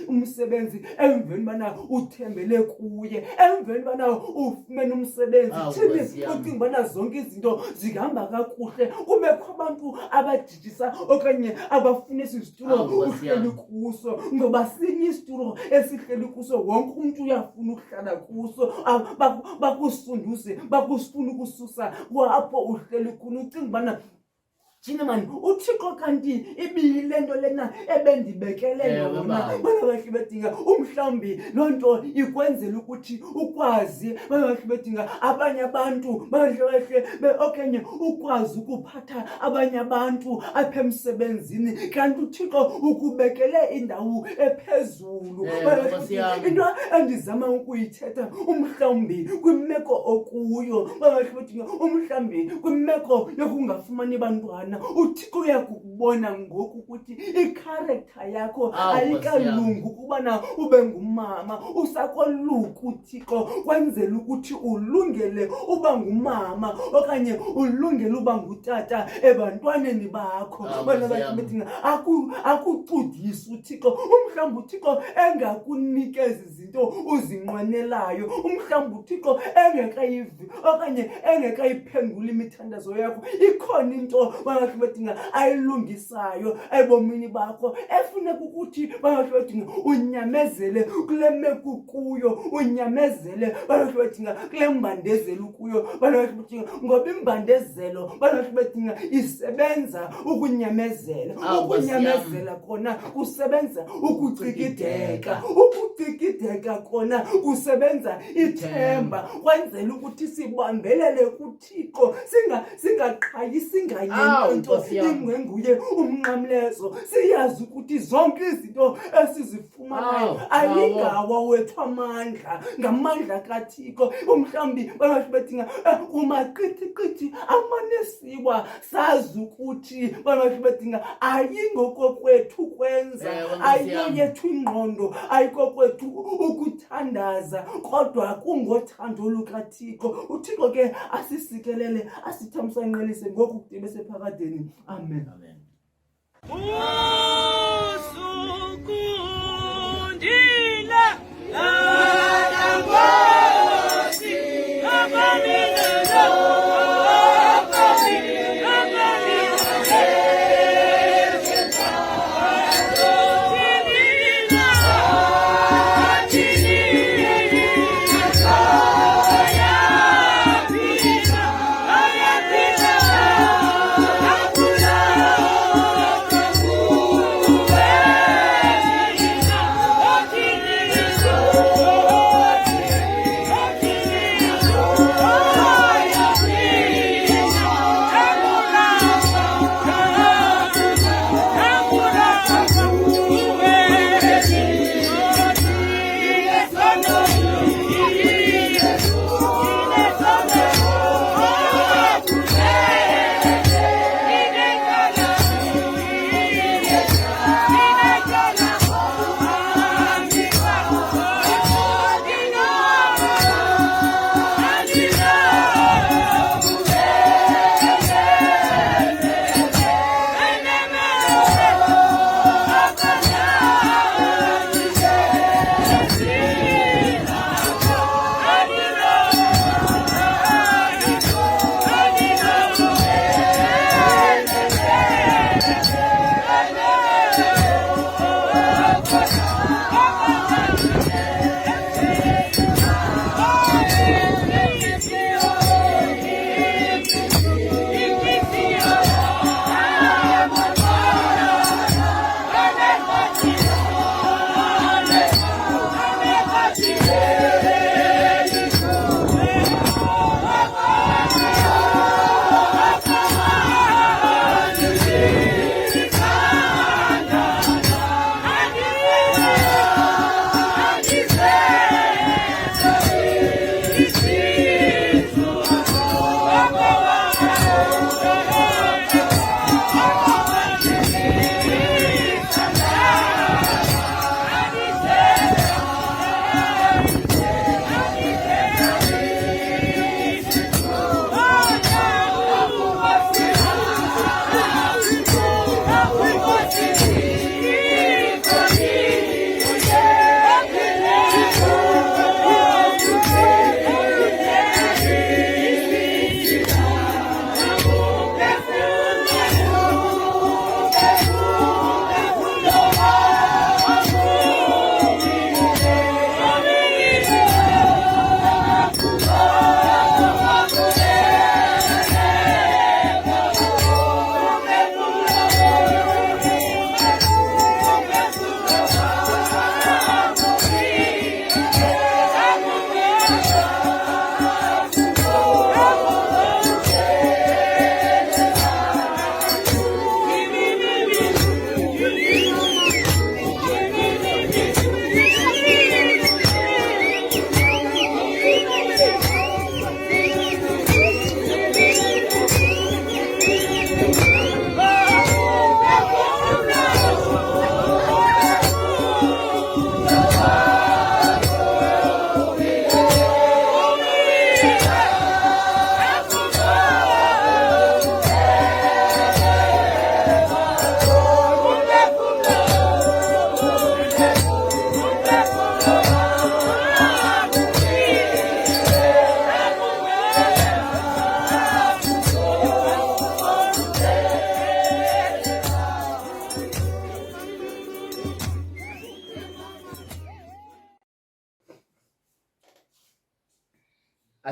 umsebenzi emveni bana uthembele kuye, emveni bana ufumene umsebenzi thini ucinga bana zonke izinto zihamba kakuhle. Kubekho abantu abadidisa okanye abafuna isitulo uhleli kuso, ngoba sinye isitulo esihleli kuso wonke umuntu uyafuna ukuhlala kuso. Bakusunduse, bakufuna ukususa kwapho uhleli khona. Ucinga bana Thina mani uThixo kanti ibili lento lena ebendibekele yona bana bahle bedinga umhlambi lonto ikwenzela ukuthi ukwazi bahle bedinga abanye abantu bahle okanye ukwazi ukuphatha abanye abantu apha emsebenzini kanti uThixo ukubekele indawo ephezulu. Into endizama ukuyithetha umhlambi kwimeko okuyo bahle bedinga umhlambi kwimeko yokungafumani bantwana uThixo uyakubona ngoku ukuthi i-character yakho ayikalungu ukubana ube ngumama usakoluka uThixo kwenzela ukuthi ulungele uba ngumama okanye ulungele uba ngutata ebantwaneni bakho. Bana bathi akucudisi uThixo umhlambi uThixo engakunikeza izinto uzinqwenelayo umhlambi uThixo engekayivi okanye engekayiphendula imithandazo yakho ikhona into badinga ayilungisayo ebomini bakho efuneka ukuthi badinga unyamezele kule meko kuyo unyamezele badinga kule mbandezelo kuyo badinga ngoba imbandezelo badinga isebenza ukunyamezela khona kusebenza ukucikideka khona kusebenza ithemba kwenzela ukuthi sibambelele kuThixo singaqhayi into inguye umnqamlezo siyazi ukuthi zonke izinto esizifumanayo ayingawa wethu amandla ngamandla kaThixo umhlambi badinga kumaqithiqithi amanesiwa sazi ukuthi badinga ayingokokwethu kwenza ayoyethu ingqondo ayikokwethu ukuthandaza kodwa kungothando lukaThixo uThixo ke asisikelele asithamsanqelise ngoku kudibe sephakadeni. Amen. Amen. Oh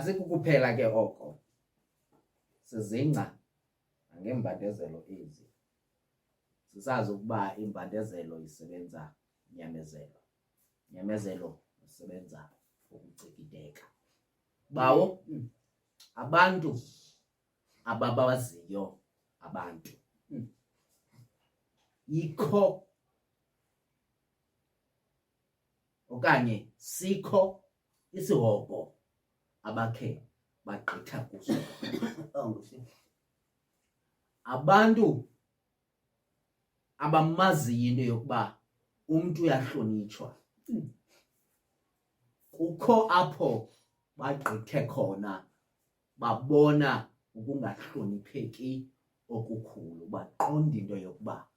Asikukuphela ke oko, sizingca ngembandezelo ezi. Sisazi ukuba imbandezelo isebenza nyamezelo. Nyamezelo isebenza ngokucikideka. Bawo, abantu ababaziyo abantu. Yikho okanye sikho isihoko abakhe bagqitha kuso. Abantu abamaziyo into yokuba umntu uyahlonitshwa, kukho apho bagqithe khona babona ukungahlonipheki okukhulu. Baqonda into yokuba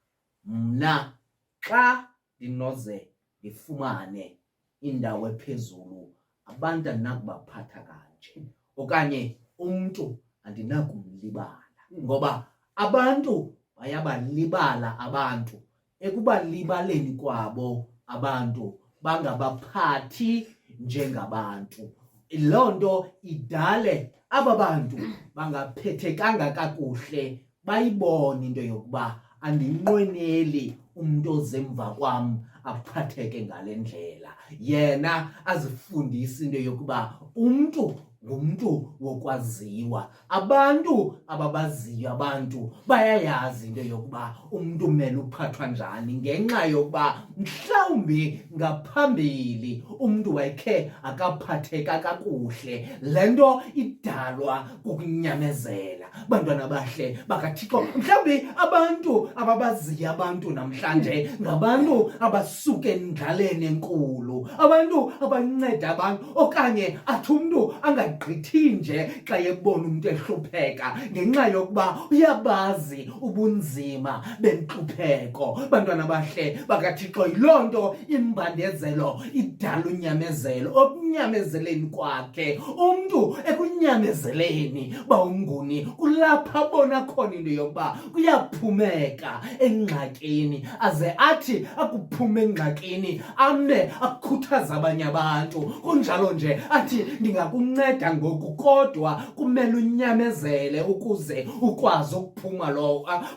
mna xa ndinoze ndifumane indawo ephezulu abantu andinakubaphatha kanje, okanye umntu andinakumlibala, ngoba abantu bayabalibala abantu. Ekubalibaleni kwabo abantu bangabaphathi njengabantu. Loo nto idale aba bantu bangaphethekanga kakuhle, bayibone into yokuba andinqweneli umntu ozemva kwam aphatheke ngale ndlela. Yena azifundise into yokuba umntu ngumntu wokwaziwa. Abantu ababaziyo abantu bayayazi into yokuba umntu umele uphathwa njani, ngenxa yokuba mhlawumbi ngaphambili umntu wayekhe akaphatheka kakuhle. Le nto idalwa kukunyamezela. Bantwana bahle bakaThixo, mhlawumbi abantu ababaziyo abantu namhlanje ngabantu abasuke endlaleni enkulu, abantu abanceda abantu, okanye athi umntu angagqithi nje xa yebona umntu ehlupheka ngenxa yokuba uyabazi ubunzima benklupheko. Bantwana bahle bakaThixo, yiloo nto imbandezelo idala unyamezelo. Okunyamezeleni kwakhe umntu, ekunyamezeleni bawunguni, kulapha abona khona into yokuba kuyaphumeka engxakini, aze athi akuphuma engxakini ame akukhuthaza abanye abantu. Kunjalo nje athi ndingakunceda ngoku, kodwa kumele unyamezele ukuze ukwazi ukuphuma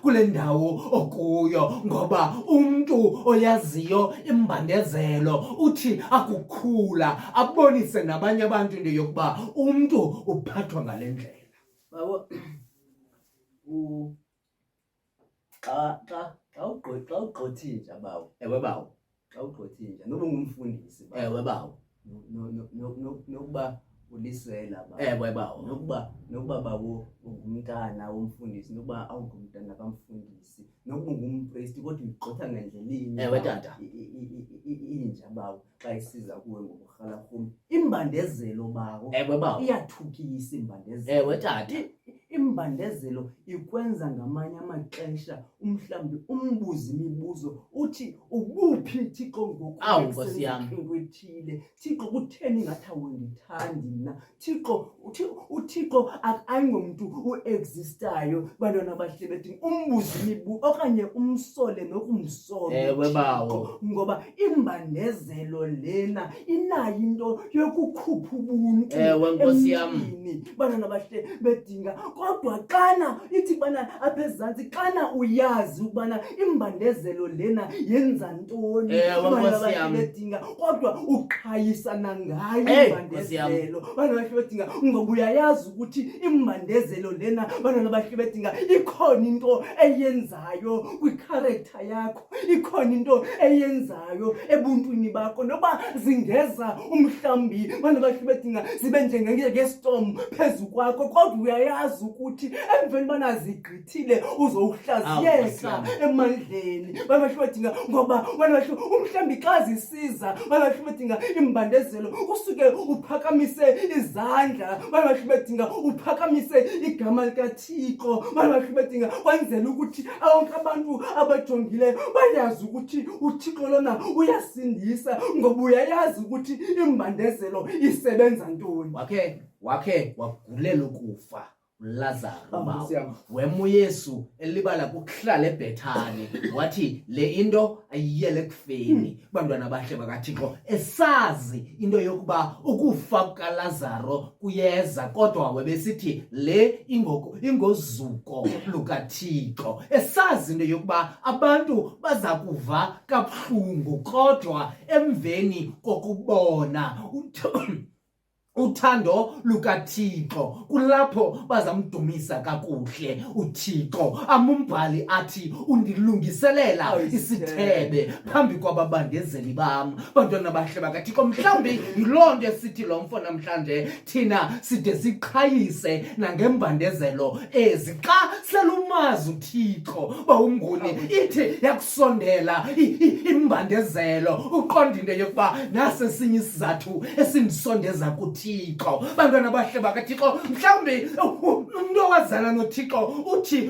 kule ndawo okuyo, ngoba umntu oyaziyo imbandezelo uthi akukhula abonise nabanye abantu into yokuba umntu uphathwa ngale ndlela. Babo, xa ugqothinja bawo, Ewe bawo, xa ugqothinja noba ungumfundisi bawo, ewe bawo, nokuba ulisela bawo, ewe bawo, nokuba bawo ungumntana womfundisi, nokuba awungumntana kamfundisi, nokuba ungumpristi, kodwa uyigqotha ngendlela ewe tata, inja bawo xa isiza kuwe ngokurhalarhumi. Imbandezelo bawo ewe bawo, iyathukisa imbandezelo. ewe tata, Imbandezelo ikwenza ngamanye amaxesha umhlawumbi umbuze imibuzo uthi ubuphi Thixo ngoku Awu, Nkosi yam. kwethile. Thixo kutheni ngathi awundithandi mna? uThixo ayingomntu uexistayo. Bantwana bahle bethi umbuze imibuzo okanye umsole nokumsola ewe bawo, uThixo, ngoba imbandezelo lena inayo into yokukhupha ubuntu Ewe, Nkosi yam. emntwini. Bantwana bahle bedinga, kodwa xana ithi bana apha ezantsi, xana uyazi ukubana imbandezelo lena yenza ntoni, Ewe, bantwana Nkosi bahle yam. bedinga, kodwa uqhayisana ngayo Hey, Nkosi yam. imbandezelo. Bantwana bahle bedinga, ngoba uyayazi ukuthi imbandezelo lena, bantwana bahle bedinga, ikhona into eyenzayo kwikharektha yakho, ikhona into eyenzayo ebuntwini bakho, noba zingeza umhlambi, bantwana bahle bedinga, zibe njengestorm phezu kwakho, kodwa uyayazi ukuthi emveni bana zigqithile uzowuhlaziyeka emandleni. Bantwana bahle bedinga, ngoba bantwana bahle umhlambi xa zisiza, bantwana bahle bedinga imbandezelo, usuke uphakamise izandla, bantwana bahle bedinga uphakamise igama likaThixo, bantwana bahle bedinga kwenzela ukuthi bonke abantu abajongileyo bayazi ukuthi uThixo lona uyasindisa, ngoba uyayazi ukuthi imbandezelo isebenza ntoni. wakhe wagulela ukufa uLazaro bawo Nkosi yami. wema uYesu elibala kukuhlala eBhethani wathi le into ayiyele kufeni bantwana bahle bakaThixo esazi into yokuba ukufa kukaLazaro kuyeza kodwa webesithi le ingozuko lukaThixo esazi into yokuba abantu baza kuva kabuhlungu kodwa emveni kokubona uthando lukaThixo kulapho bazamdumisa kakuhle uThixo. Amumbhali athi undilungiselela isithebe phambi kwababandezeli bam. Bantwana bahle bakaThixo, mhlawumbi yiloo nto esithi lo mfo namhlanje thina side siqhayise nangembandezelo ezi xa selumazi uThixo bawunguni ithi yakusondela imbandezelo uqonda into yokuba nasesinye isizathu esindisondeza kuThixo. Bantwana bahle bakaThixo, mhlawumbi umuntu owazana noThixo uthi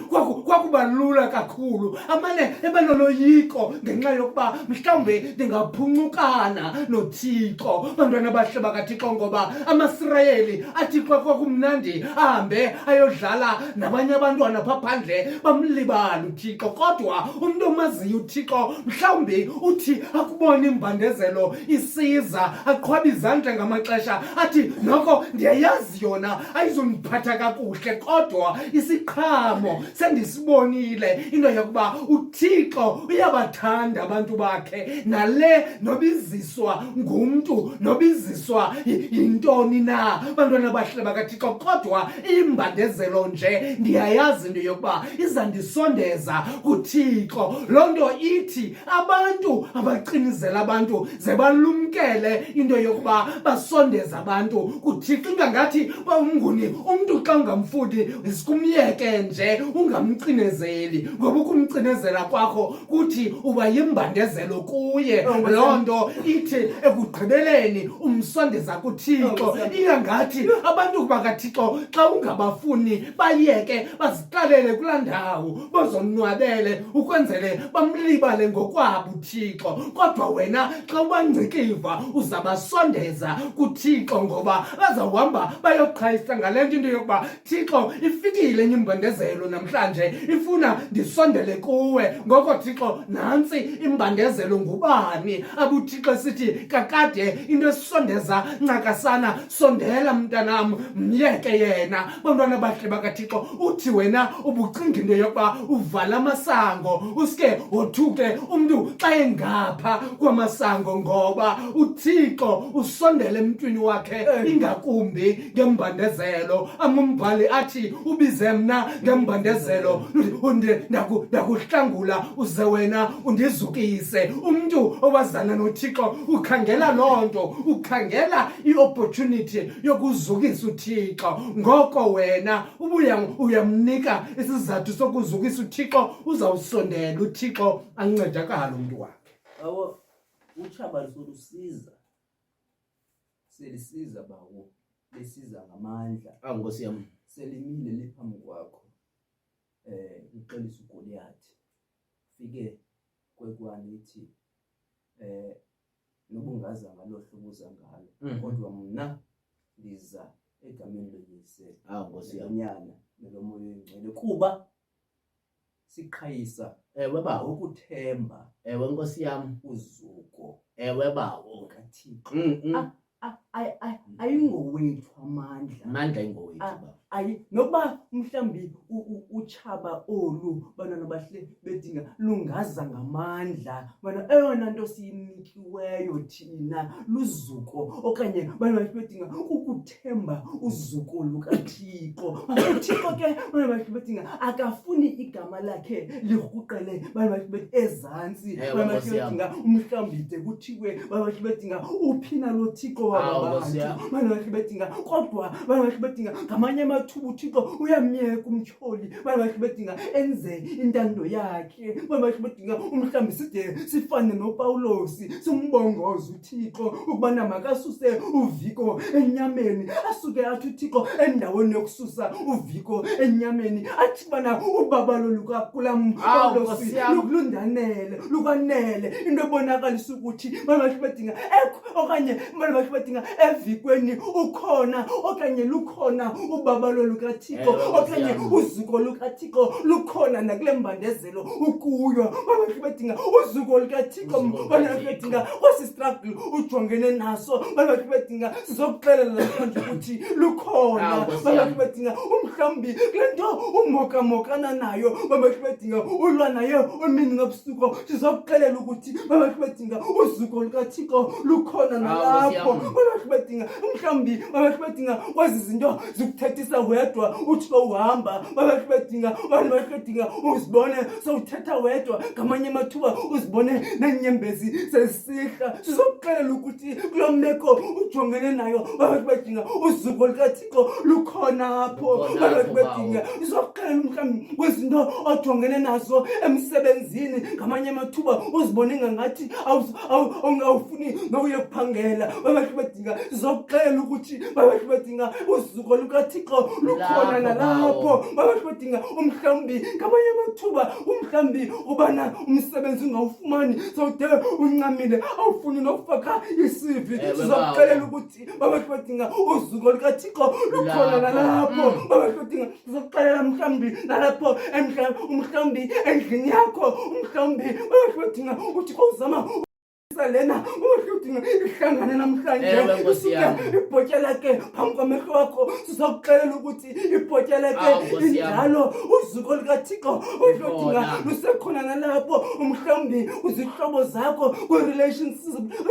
kwakubalula kakhulu amane ebanoloyiko ngenxa yokuba mhlawumbi ndingaphuncukana noThixo. Bantwana bahle bakaThixo, ngoba amaSirayeli athi kwakumnandi ahambe ayodlala nabanye abantwana phaphandle bamlibala uThixo, kodwa umuntu omaziyo uThixo mhlawumbi uthi akubona imbandezelo isiza aqhwaba izandla ngamaxesha athi noko ndiyayazi yona ayizundiphatha kakuhle kodwa isiqhamo sendisibonile into yokuba uThixo uyabathanda abantu bakhe, nale nobiziswa ngumntu nobiziswa yintoni na. Bantwana bahle bakaThixo, kodwa imbandezelo nje ndiyayazi into yokuba izandisondeza kuThixo. Loo nto ithi abantu abacinizela abantu ze balumkele into yokuba basondeza abantu kuThixo. Ingangathi bawunguni umntu xa ungamfundi sikumyeke nje ungamcinezeli, ngoba ukumcinezela kwakho kuthi uba yimbandezelo kuye. Loo nto ithi ekugqibeleni umsondeza kuThixo. Ingangathi abantu bakaThixo xa ungabafuni bayeke baziqalele kulaa ndawo bazonwabele ukwenzele bamlibale ngokwabo uThixo, kodwa wena xa ubangcikiva uzabasondeza kuThixo ngoba bazawuhamba bayoqhayisa ngale nto into yokuba Thixo ifikile enye imbandezelo namhlanje ifuna ndisondele kuwe. Ngoko Thixo nantsi imbandezelo ngubani abuThixo sithi kakade into esisondeza ncakasana sondela mntanam myeke yena. Bantwana bahle bakaThixo, uthi wena ubucinga into yokuba uvala amasango uske wothuke umntu xa engapha kwamasango ngoba uThixo usondele emntwini wakhe ingakumbi ngembandezelo. Amumbhali athi ubize mna ngembandezelo ndakuhlangula uze wena undizukise. Umntu owazana noThixo ukhangela loo nto, ukhangela i-opportunity yokuzukisa uThixo. Ngoko wena ubuya uyamnika isizathu sokuzukisa uThixo, uzawusondela uThixo ancedakala umntu wakhe. Awo utshaba solusiza selisiza bawo lesiza ngamandla. Nkosi yami. Selimile liphambi kwakho uqelisa uGoliathi fike kwekwane ithi nobungaza ngalo hlobuza ngalo kodwa mna ndiza egameni loyise Nkosi yami. nyana nelomoya oyingcwele kuba siqhayisa bawo ukuthemba Nkosi yami. uzuko Bawo kaThixo. Ayingowethu amandla ingowethu baba. Nokuba mhlawumbi utshaba olu bantwana bahle bedinga lungaza ngamandla, bana eyona nto siyinikiweyo thina luzuko okanye bantwana bahle bedinga ukuthemba uzuko lukaThixo. uThixo ke bantwana bahle bedinga akafuni igama lakhe lirhuqele bantwana bahle ezantsi, bantwana bahle bedinga umhlawumbi de kuthiwe bantwana bahle bedinga uphina lo Thixo wabantu, bantwana bahle bedinga kodwa bantwana bahle bedinga ngamanye amathuba uThixo uyamyeka umtyholi, bantwana manje bedinga enze intando yakhe, manje bedinga umhlambi side sifane noPaulos simbongoza uThixo ukubana makasuse uviko enyameni, asuke athi uThixo endaweni yokususa uviko enyameni, athi bana ubabalo lukaKulam Paulos lukulundanele lukwanele into ebonakalisa ukuthi manje bedinga okanye manje bedinga evikweni ukhona okanye lukhona ubabalo lukaThixo okanye uzuko lukaThixo lukhona nakule mbandezelo ukuyo, manje bedinga uzuko lukaThixo manje bedinga wasistruggle ujongene naso, manje bedinga sizokuxelela namhlanje ukuthi lukhona, manje bedinga umhlambi lento umokana nayo, manje bedinga ulwa nayo umini ngobusuku sizokuxelela ukuthi manje bedinga uzuko lukaThixo lukhona nalapho, manje bedinga umhlambi manje bedinga kwazi izinto zikuthethisa wedwa uthi uhamba, manje bedinga uzibone sowuthetha wedwa ngamanye amathuba uzibone nenyembezi sesihla, sizokuxelela ukuthi kulomeko ujongene nayo, manje bedinga uzuko lukaThixo lukhona apho, manje bedinga sizokuxelela mhlambi kwezinto ojongene nazo emsebenzini ngamanye amathuba uzibone ngathi awufuni nokuye kuphangela, manje bedinga sizokuxelela ukuthi manje bedinga uzuko lukaThixo lukhona nalapho, manje bedinga umhlambi ngamanye amathuba umhlambi ubana umsebenzi ungawufumani sowude uncamile awufuni nokufaka isivi, sizokuxelela ukuthi manje bedinga uzuko lukaThixo lukhona nalapho, manje bedinga sizokuxelela mhlambi nalapho umhlambi endlini yakho, umhlambi manje bedinga uThixo uzama lena udinga ihlangane namhlanje ibhotya lakhe phambi kwamehlo wakho, sizokuxelela ukuthi ibhotya lakhe injalo uzuko lukaThixo udinga lusekhona nalapho, umhlambi uzihlobo zakho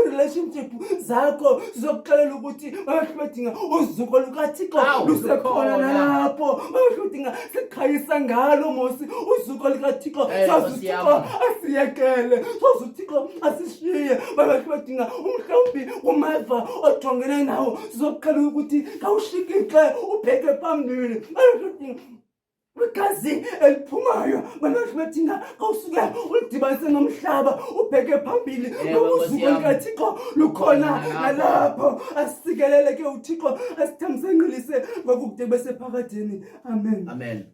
relationship zakho, sizokuxelela ukuthi manje uzuko lukaThixo lusekhona nalapho, manje sikhayisa ngalo mosi uzuko lukaThixo, sazuThixo asiyekele, sazuThixo asishiye, manje bedinga umhlambi umava ojongene nawo, sizokuxelela ukuthi kawushikike ubheke phambili, manje bedinga igazi eliphumayo, manje bedinga kawusuke ulidibanise nomhlaba ubheke phambili, uzuko lukaThixo lukhona nalapho, asikeleleke uThixo asithembise ngqilise ngokude bese phakathini. Amen.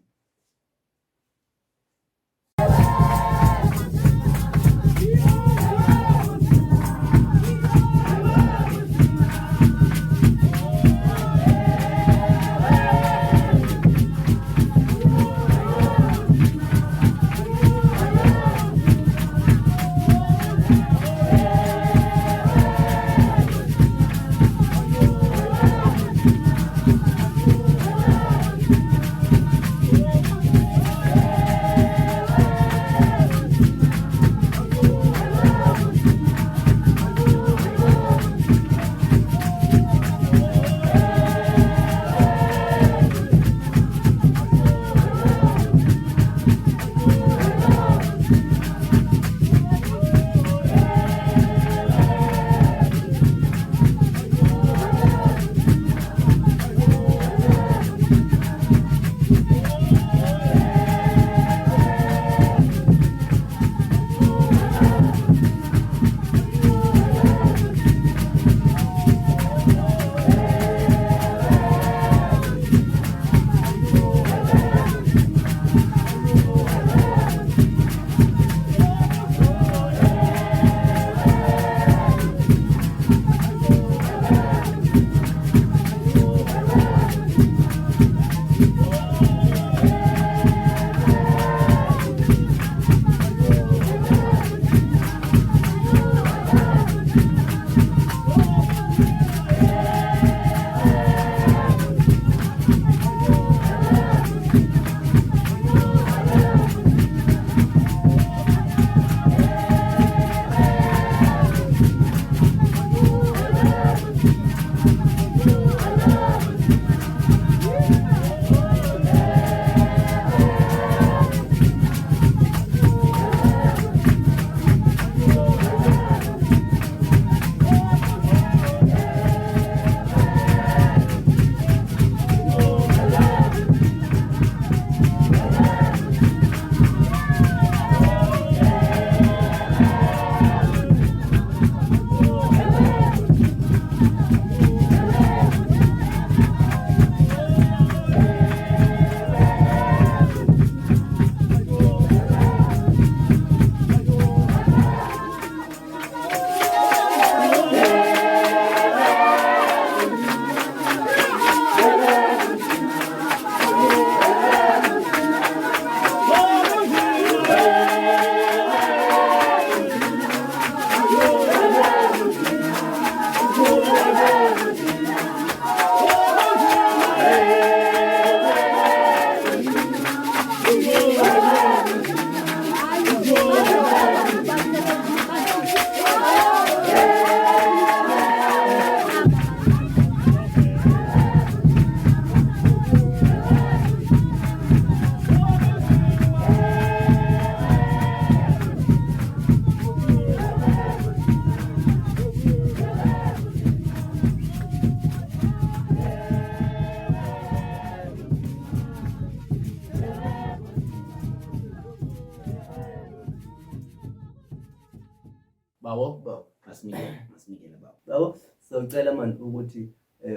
Bawo, masimikele bawo. Yabo, sawucela manje ukuthi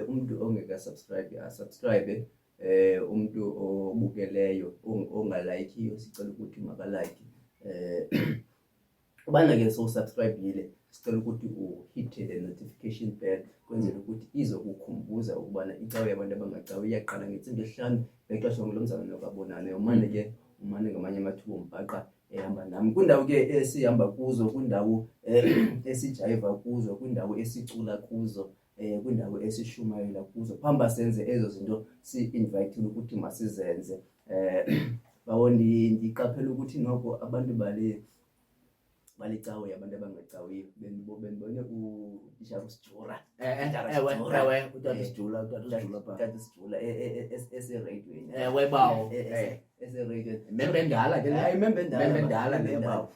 umuntu ongeka subscribe subscribe umuntu obukeleyo ongalikeyo sicela ukuthi makalike ubana ke so subscribe sicela ukuthi uhit the notification bell kwenzela ukuthi izokukhumbuza ukubana icawe yabantu abangacawe iyaqala ngetsimbi 5 bexesha ngolomzana nokabonana umane ke umane ngamanye amathuba umbhaqa ehamba nami kundawo ke esihamba kuzo kundawo esijiva kuzo kundawo esicula kuzo kundawo esishumayela kuzo phamba senze ezo zinto si invite ukuthi masizenze bawondi ndiqaphela ukuthi noko abantu balicawe abantu abangacawiyo benibone uJaru Sijura ewe utata Sijula Sijula ese-radioini bawo ese-radio membe endala ke hayi membe endala le bawo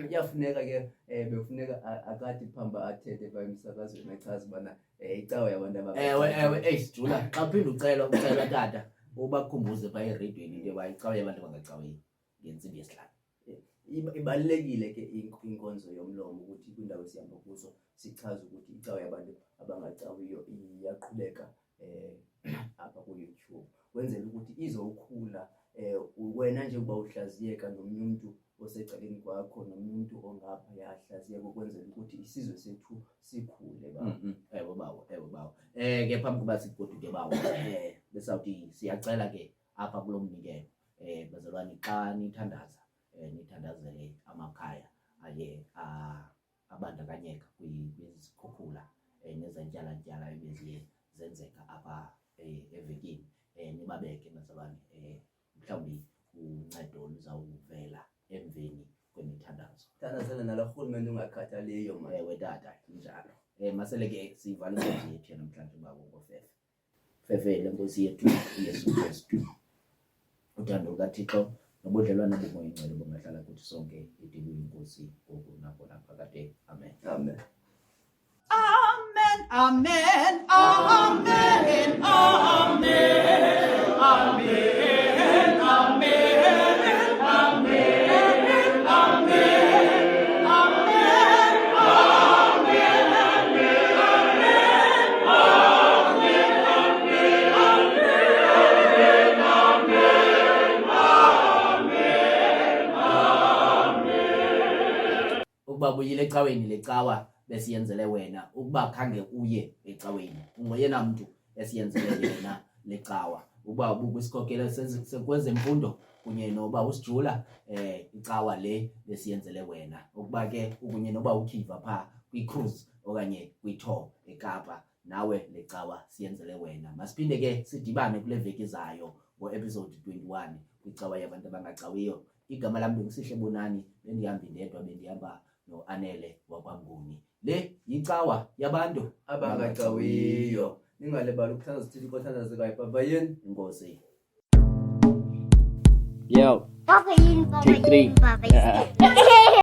kuyafuneka ke befuneka akathi phamba athethe emsakazweni echaza ubana icawe yabantu ewe Sijula xa uphinda ucela tata ubakhumbuze pha eradioini into bayicawe yabantu abangacawiyo ngentsimbi yesihlanu. Ibalulekile ke inkonzo yomlomo ukuthi kwindawo esihamba kuzo sichaze ukuthi icawe yabantu abangacawiyo iyaqhubeka apha ku YouTube wenzela ukuthi izokhula wena nje kuba uhlaziyeka nomunye umuntu osecaleni kwakho nomuntu ongapha yahlaziyeka ukwenzela ukuthi isizwe sethu sikhule ba ewe bawo ke phambi kuba sigoduke bawo besawuthi siyacela ke apha kulomnikelo bazalwane xa nithandaza nithandazele amakhaya aye abandakanyeka kwizikhukhula nezentyala ebeziye zenzeka apha evekini nibabeke bazalwane mhlawumbi uncedo luzawuvela emveni kwemithandazo. Thandazela nalorhulumente ungakhathaliyo ma ewe tata injalo masele ke sivale inkosi yethu namhlanje babo ngofefe le nkosi yethu uYesu Kristu uthando lukaThixo nobudlelwane bomoya ingcwele bungahlala kuthi sonke idilwe inkosi ngoku nakho naphakade amen. Amen. Amen, amen, amen, amen, amen, amen, amen, ukuba buyile ecaweni lecawa besiyenzele wena ukuba khange uye ecaweni ungoyena mntu esiyenzele yena lecawa uba ubukwisikokelo sekwezemfundo kunye noba usijula icawa le besiyenzele wena ukuba ke kunye noba ukhiva pha kwicruise okanye kwitour eKapa nawe lecawa siyenzele wena. Masiphinde ke sidibane kule veki zayo ngo-episode 21 kwicawa yabantu abangacawiyo. Igama lami benguSihle Bonani, bendihamba ndedwa bendihamba no-Anele wakwanguni. Le yicawa yabantu abangacawiyo. Ningalibali ukuthandaza uThixo othandazekayo. Babayeni inkosi. Yo, Papa yini, papa 2, 3. yini, papa yini.